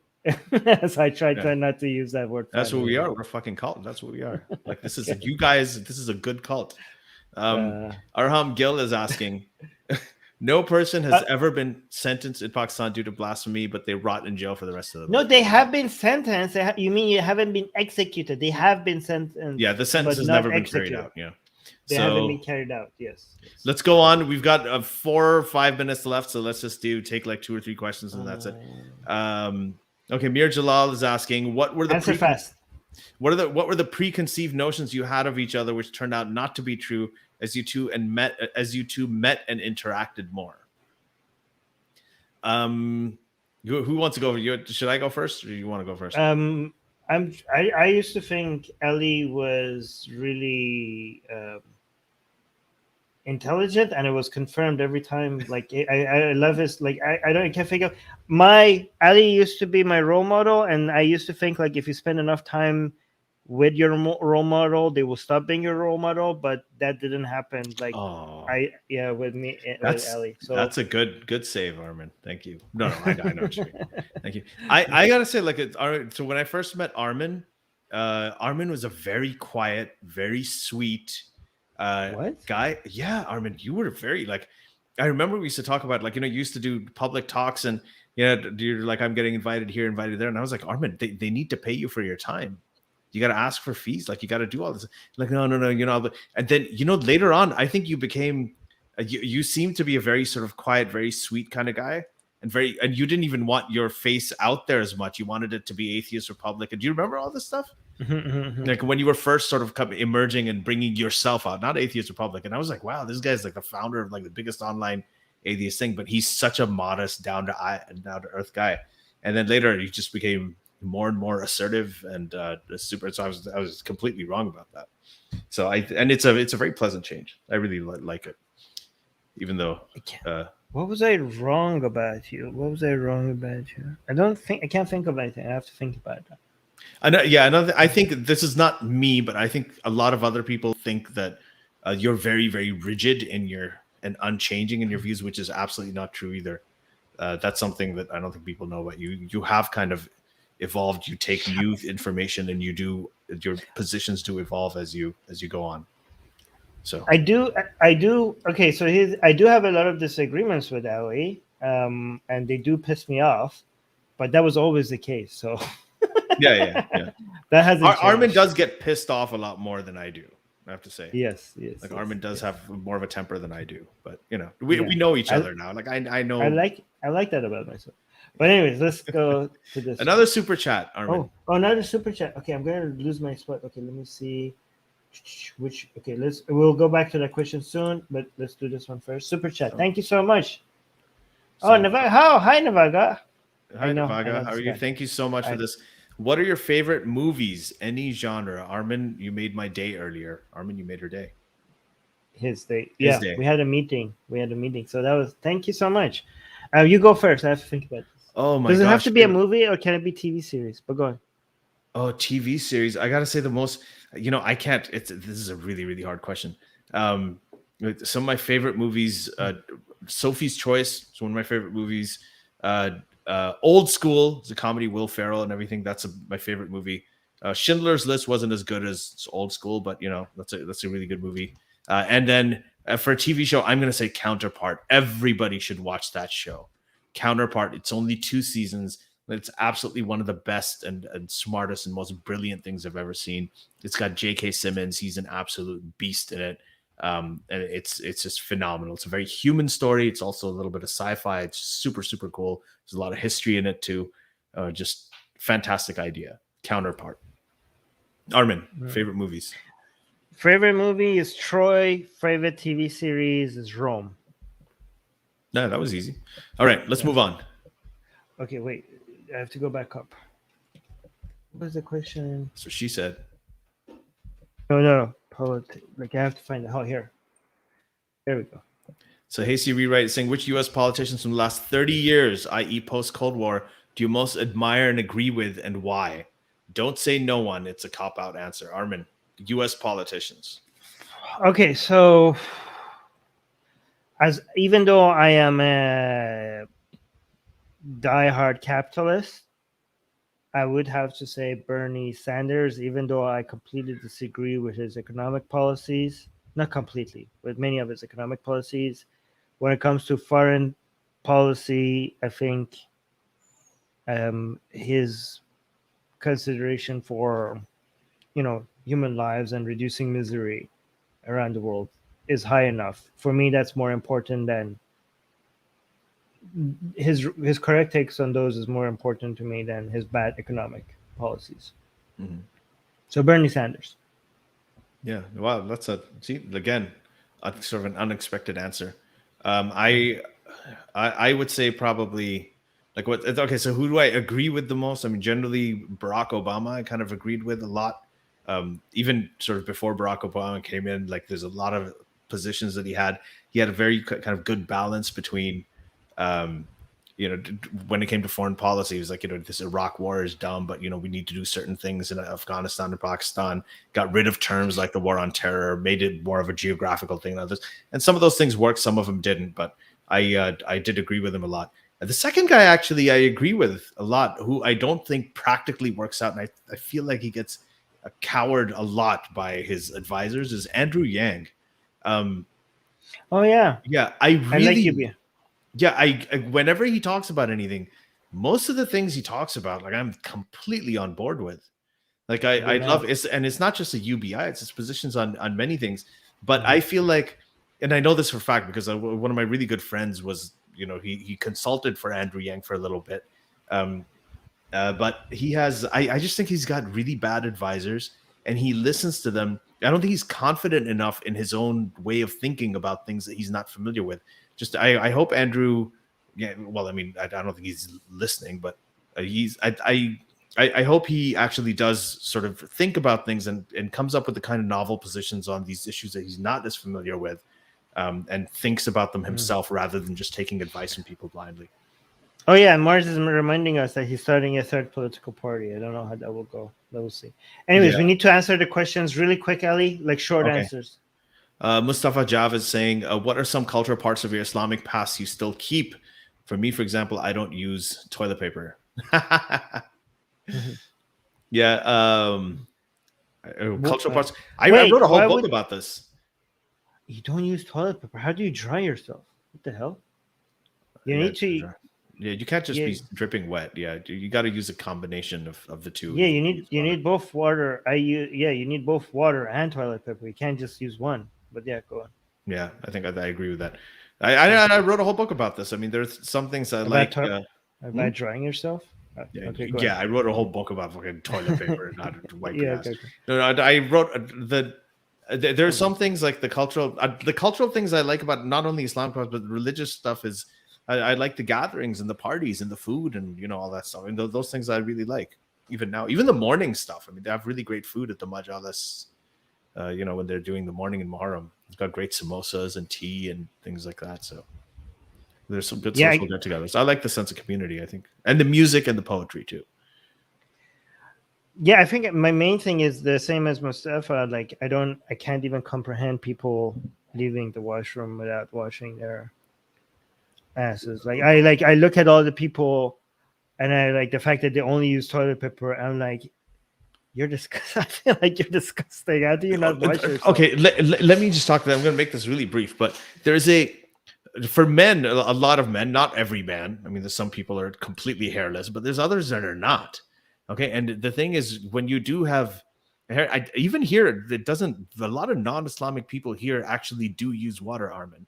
So I try not to use that word. That's what we are. We're a fucking cult. That's what we are. Like this is you guys. This is a good cult. Arham Gill is asking. No person has ever been sentenced in Pakistan due to blasphemy, but they rot in jail for the rest of their life. No, they have been sentenced. You mean you haven't been executed? They have been sentenced. Yeah, the sentence has never been carried out. Yeah. They haven't been carried out. Yes. Let's go on. We've got 4 or 5 minutes left, so let's just take like 2 or 3 questions, and that's it. Okay, Mir Jalal is asking, what were the what were the preconceived notions you had of each other, which turned out not to be true as you two met and interacted more? Who wants to go? Should I go first, or do you want to go first? I used to think Ellie was really intelligent, and it was confirmed every time. Like I love his, like I can't figure out. Ali used to be my role model, and I used to think like if you spend enough time with your role model, they will stop being your role model, but that didn't happen. Like with me with Ali. So that's a good save, Armin. Thank you. No, I know what you mean. Thank you. I gotta say, like, so when I first met Armin, Armin was a very quiet, very sweet guy. Yeah, Armin, you were very like. I remember we used to talk about, like, you used to do public talks, and you're like, I'm getting invited here, invited there, and I was like, Armin, they need to pay you for your time. You got to ask for fees. Like, you got to do all this. Like, no. And then, later on, I think you became, you seemed to be a very sort of quiet, very sweet kind of guy, and you didn't even want your face out there as much. You wanted it to be Atheist Republic. And do you remember all this stuff? Like when you were first sort of emerging and bringing yourself out, not Atheist Republic. And I was like, wow, this guy's like the founder of like the biggest online atheist thing, but he's such a modest, down to earth guy. And then later he just became more and more assertive and super. So I was completely wrong about that. So it's a very pleasant change. I really like it, even though. What was I wrong about you? I can't think of anything. I have to think about that. I think this is not me, but I think a lot of other people think that you're very, very rigid and unchanging in your views, which is absolutely not true either. That's something that I don't think people know about you. You have kind of evolved. You take new information, and your positions do evolve as you go on. So I do. Okay, so I do have a lot of disagreements with Ali, and they do piss me off, but that was always the case. So yeah. That hasn't changed. Armin does get pissed off a lot more than I do, I have to say. Yes. Like, Armin does have more of a temper than I do, but we know each other now. Like, I know. I like that about myself. But anyways, let's go to this. Another super chat, Armin. Oh, another super chat. Okay, I'm gonna lose my spot. Okay, let me see. Which okay, we'll go back to that question soon, but let's do this one first. Super chat. Thank you so much. Oh, Navaga. Hi, Navaga. Hi, I Navaga. know How are this you? guy. Thank you so much for this. What are your favorite movies? Any genre? Armin, you made my day earlier. Armin, you made her day. His day. His Yeah, day. we had a meeting. So that was. Thank you so much. You go first. I have to think about this. Oh my Does it have gosh. to be a movie or can it be TV series? But go on. Oh, TV series. I gotta say the most. I can't. This is a really really hard question. Some of my favorite movies. Sophie's Choice is one of my favorite movies. Old School. It's a comedy. Will Ferrell and everything. That's my favorite movie. Schindler's List wasn't as good as Old School, but that's a really good movie. And then for a TV show, I'm gonna say Counterpart. Everybody should watch that show. Counterpart. It's only 2 seasons. It's absolutely one of the best and smartest and most brilliant things I've ever seen. It's got J.K. Simmons. He's an absolute beast in it. And it's just phenomenal. It's a very human story. It's also a little bit of sci-fi. It's super, super cool. There's a lot of history in it too. Just fantastic idea. Counterpart. Armin, favorite movies? Favorite movie is Troy. Favorite TV series is Rome. No, that was easy. All right, let's move on. Okay, wait. I have to go back up. What was the question? So she said. No. Politics. Like I have to find it. Oh, here. There we go. So Hasty Rewrite is saying, which U.S. politicians from the last 30 years, i.e. post-Cold War, do you most admire and agree with, and why? Don't say no one. It's a cop-out answer. Armin, U.S. politicians. Okay, so even though I am a diehard capitalist, I would have to say Bernie Sanders, even though I completely disagree with his economic policies. Not completely, with many of his economic policies. When it comes to foreign policy, I think his consideration for, human lives and reducing misery around the world is high enough. For me, that's more important than his correct takes on those is more important to me than his bad economic policies. Mm-hmm. So Bernie Sanders. Yeah, wow, that's again sort of an unexpected answer. I would say probably like what? Okay, so who do I agree with the most? I mean, generally Barack Obama, I kind of agreed with a lot. Even sort of before Barack Obama came in, like there's a lot of positions that he had. He had a very kind of good balance between, when it came to foreign policy, he was like, this Iraq war is dumb, but we need to do certain things in Afghanistan and Pakistan. Got rid of terms like the war on terror, made it more of a geographical thing. And some of those things worked, some of them didn't. But I did agree with him a lot. And the second guy, actually, I agree with a lot, who I don't think practically works out, and I feel like he gets cowed a lot by his advisors, is Andrew Yang. Oh yeah, yeah, I really like you. Yeah, I whenever he talks about anything, most of the things he talks about, like I'm completely on board with. Like I love it, and it's not just a UBI; it's his positions on many things. But I feel like, and I know this for a fact because one of my really good friends was, he consulted for Andrew Yang for a little bit. But he has, I just think he's got really bad advisors, and he listens to them. I don't think he's confident enough in his own way of thinking about things that he's not familiar with. Just I hope Andrew, well, I mean, I don't think he's listening, but I hope he actually does sort of think about things and comes up with the kind of novel positions on these issues that he's not as familiar with, and thinks about them himself rather than just taking advice from people blindly. Oh yeah, Mars is reminding us that he's starting a third political party. I don't know how that will go. We'll see. Anyways, we need to answer the questions really quick, Ali, like short answers. Mustafa Jav is saying, what are some cultural parts of your Islamic past you still keep? For me, for example, I don't use toilet paper. Yeah. Cultural parts. I wrote a whole book about this. You don't use toilet paper. How do you dry yourself? What the hell? You need to... Yeah, you can't just be dripping wet. Yeah, you got to use a combination of the two. Yeah, you need both water. You need both water and toilet paper. You can't just use one. But yeah, go on. Yeah, I think I agree with that. I wrote a whole book about this. I mean, there's some things I like. About drying yourself? Okay, I wrote a whole book about fucking toilet paper, not white grass. Okay. No, I wrote There are some things like the cultural things I like about not only Islam but religious stuff is I like the gatherings and the parties and the food and all that stuff. And those things I really like. Even now, even the morning stuff. I mean, they have really great food at the Majalis. When they're doing the morning in Muharram, it's got great samosas and tea and things like that. So there's some good social get-togethers. I like the sense of community, I think, and the music and the poetry too. Yeah, I think my main thing is the same as Mustafa. Like, I can't even comprehend people leaving the washroom without washing their asses. Like, I look at all the people, and I like the fact that they only use toilet paper. I'm like, you're disgusting. I feel like you're disgusting. How do you not wash yourself? Okay, let me just talk to them. I'm going to make this really brief, but for men, a lot of men, not every man. I mean, there's some people are completely hairless, but there's others that are not. Okay, and the thing is, when you do have hair, even here, it doesn't. A lot of non-Islamic people here actually do use water, Armin,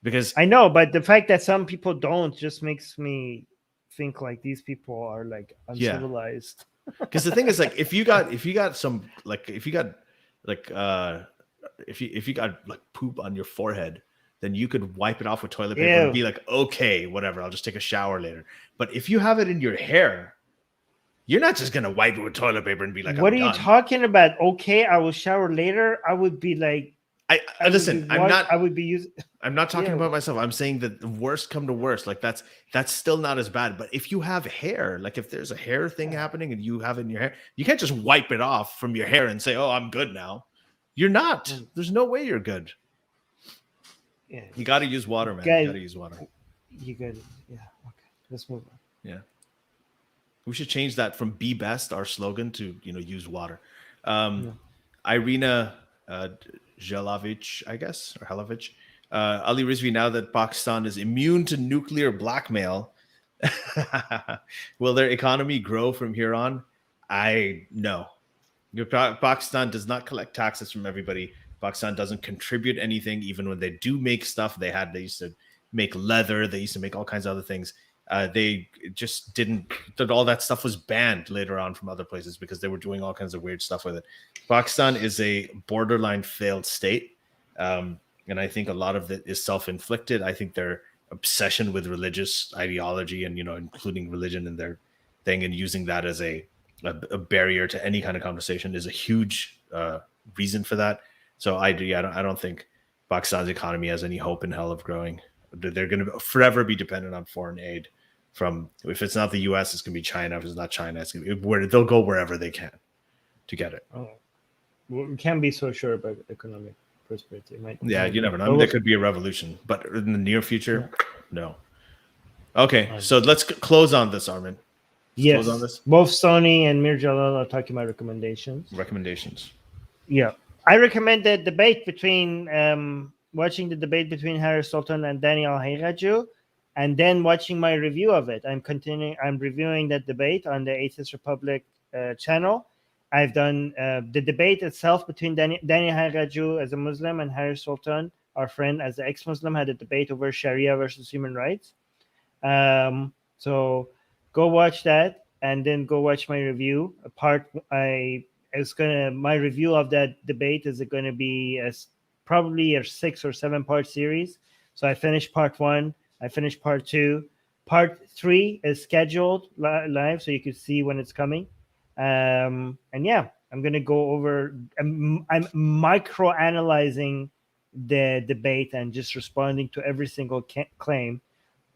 because I know, but the fact that some people don't just makes me think like these people are like uncivilized. Because the thing is, like, if you got poop on your forehead, then you could wipe it off with toilet paper and be like, okay, whatever, I'll just take a shower later. But if you have it in your hair, you're not just gonna wipe it with toilet paper and be like, what are you talking about? Okay, I will shower later. I would be like, listen, I'm not talking Yeah. about myself. I'm saying that the worst come to worst. Like that's still not as bad. But if you have hair, like if there's a hair thing happening and you have it in your hair, you can't just wipe it off from your hair and say, oh, I'm good now. You're not. There's no way you're good. Yeah. You got to use water, man. You got to use water. You got it. Yeah. Okay. Let's move on. Yeah. We should change that from "Be Best," our slogan, to use water. Irina Jelavic, I guess, or Helovich. Ali Rizvi, now that Pakistan is immune to nuclear blackmail, will their economy grow from here on? No. Pakistan does not collect taxes from everybody. Pakistan doesn't contribute anything. Even when they do make stuff, they used to make leather. They used to make all kinds of other things. They just didn't. All that stuff was banned later on from other places because they were doing all kinds of weird stuff with it. Pakistan is a borderline failed state, and I think a lot of it is self-inflicted. I think their obsession with religious ideology and including religion in their thing and using that as a barrier to any kind of conversation is a huge reason for that. So I don't think Pakistan's economy has any hope in hell of growing. They're going to forever be dependent on foreign aid from, if it's not the US, it's going to be China. If it's not China, it's going to be where they'll go wherever they can to get it. Oh. Well, we can't be so sure about economic prosperity. You never know. I mean, there could be a revolution, but in the near future, no. Okay, so let's close on this, Armin. Yes. Close on this. Both Sony and Mir Jalal are talking about recommendations. Yeah. I recommend the debate between watching the debate between Harris Sultan and Daniel Hayraju, and then watching my review of it. I'm reviewing that debate on the Atheist Republic channel. I've done the debate itself between Daniel Hayraju as a Muslim and Harris Sultan, our friend as the ex-Muslim, had a debate over Sharia versus human rights. So go watch that, and then go watch my review. My review of that debate is going to be probably a 6 or 7 part series. So I finished part 1. I finished part 2. Part 3 is scheduled live, so you can see when it's coming. And yeah, I'm going to go over. I'm micro analyzing the debate and just responding to every single claim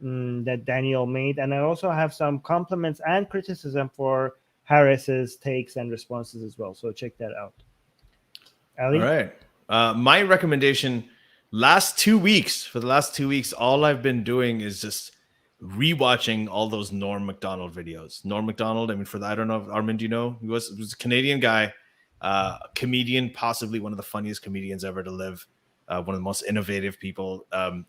that Daniel made. And I also have some compliments and criticism for Harris's takes and responses as well. So check that out. Ali? All right. My recommendation, for the last 2 weeks, all I've been doing is just rewatching all those Norm Macdonald videos. Norm Macdonald, I don't know, Armin, do you know? He was a Canadian guy, comedian, possibly one of the funniest comedians ever to live, one of the most innovative people.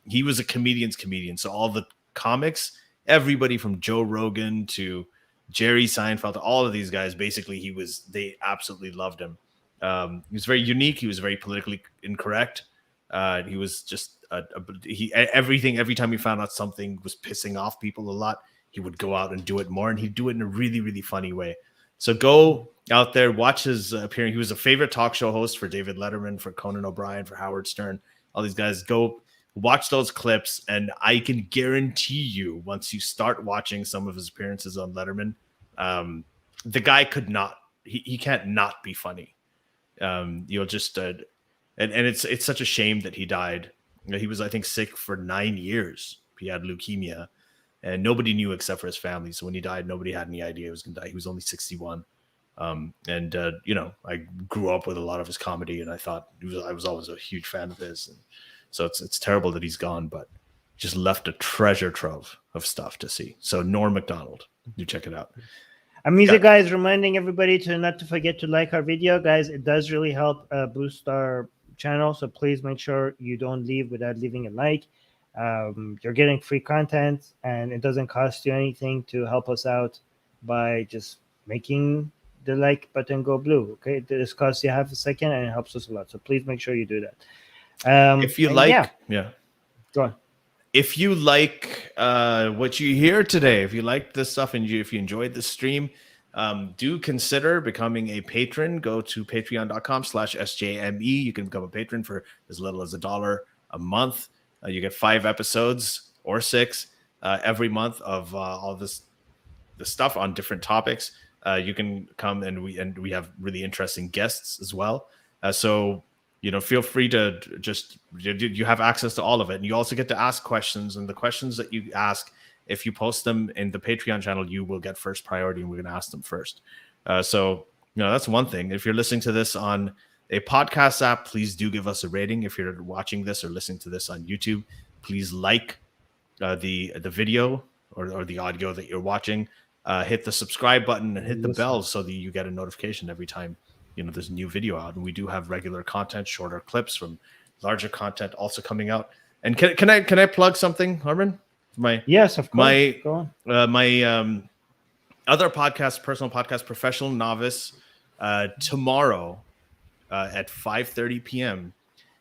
He was a comedian's comedian. So all the comics, everybody from Joe Rogan to Jerry Seinfeld, all of these guys, basically they absolutely loved him. He was very unique. He was very politically incorrect. He was just every time he found out something was pissing off people a lot, he would go out and do it more, and he'd do it in a really, really funny way. So go out there, watch his appearing. He was a favorite talk show host for David Letterman, for Conan O'Brien, for Howard Stern. All these guys, go watch those clips, and I can guarantee you, once you start watching some of his appearances on Letterman, the guy could not. He can't not be funny. You'll just and it's such a shame that he died. He was, I think, sick for 9 years. He had leukemia, and nobody knew except for his family. So when he died, nobody had any idea he was going to die. He was only 61. I grew up with a lot of his comedy, and I thought I was always a huge fan of his. And so it's terrible that he's gone, but just left a treasure trove of stuff to see. So Norm Macdonald, you check it out. Music guys, reminding everybody to not to forget to like our video, guys. It does really help boost our channel, so please make sure you don't leave without leaving a like. You're getting free content, and it doesn't cost you anything to help us out by just making the like button go blue. Okay, this costs you half a second, and it helps us a lot. So please make sure you do that. If you like, go on. If you like what you hear today, if you like this stuff, and if you enjoyed the stream, do consider becoming a patron. Go to patreon.com/SJME. You can become a patron for as little as $1 a month. You get 5 episodes or 6 every month of all the stuff on different topics. You can come, and we have really interesting guests as well. So feel free to you have access to all of it, and you also get to ask questions. And the questions that you ask, if you post them in the Patreon channel, you will get first priority, and we're going to ask them first. So that's one thing. If you're listening to this on a podcast app, please do give us a rating. If you're watching this or listening to this on YouTube, please like the video or the audio that you're watching. Hit the subscribe button and hit the bell so that you get a notification every time there's a new video out. And we do have regular content, shorter clips from larger content also coming out. And can I plug something, Harman? Yes, of course. Go on. My other podcast, personal podcast, Professional Novice, tomorrow at 5:30 p.m.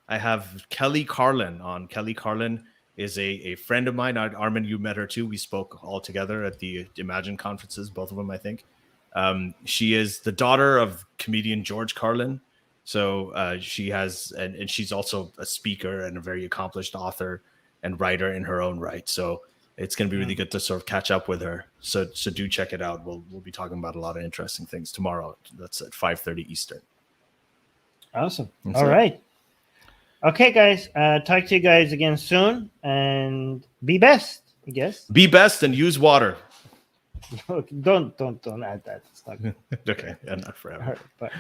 I have Kelly Carlin on. Kelly Carlin is a friend of mine. Armin, you met her too. We spoke all together at the Imagine conferences, both of them, I think. She is the daughter of comedian George Carlin. So she has, and she's also a speaker and a very accomplished author and writer in her own right. So it's going to be really good to sort of catch up with her. So do check it out. We'll be talking about a lot of interesting things tomorrow. That's at 5:30 Eastern. Awesome. All right. Okay, guys. Talk to you guys again soon, and be best, I guess. Be best and use water. Don't add that. It's not okay. Yeah, not forever. All right, bye.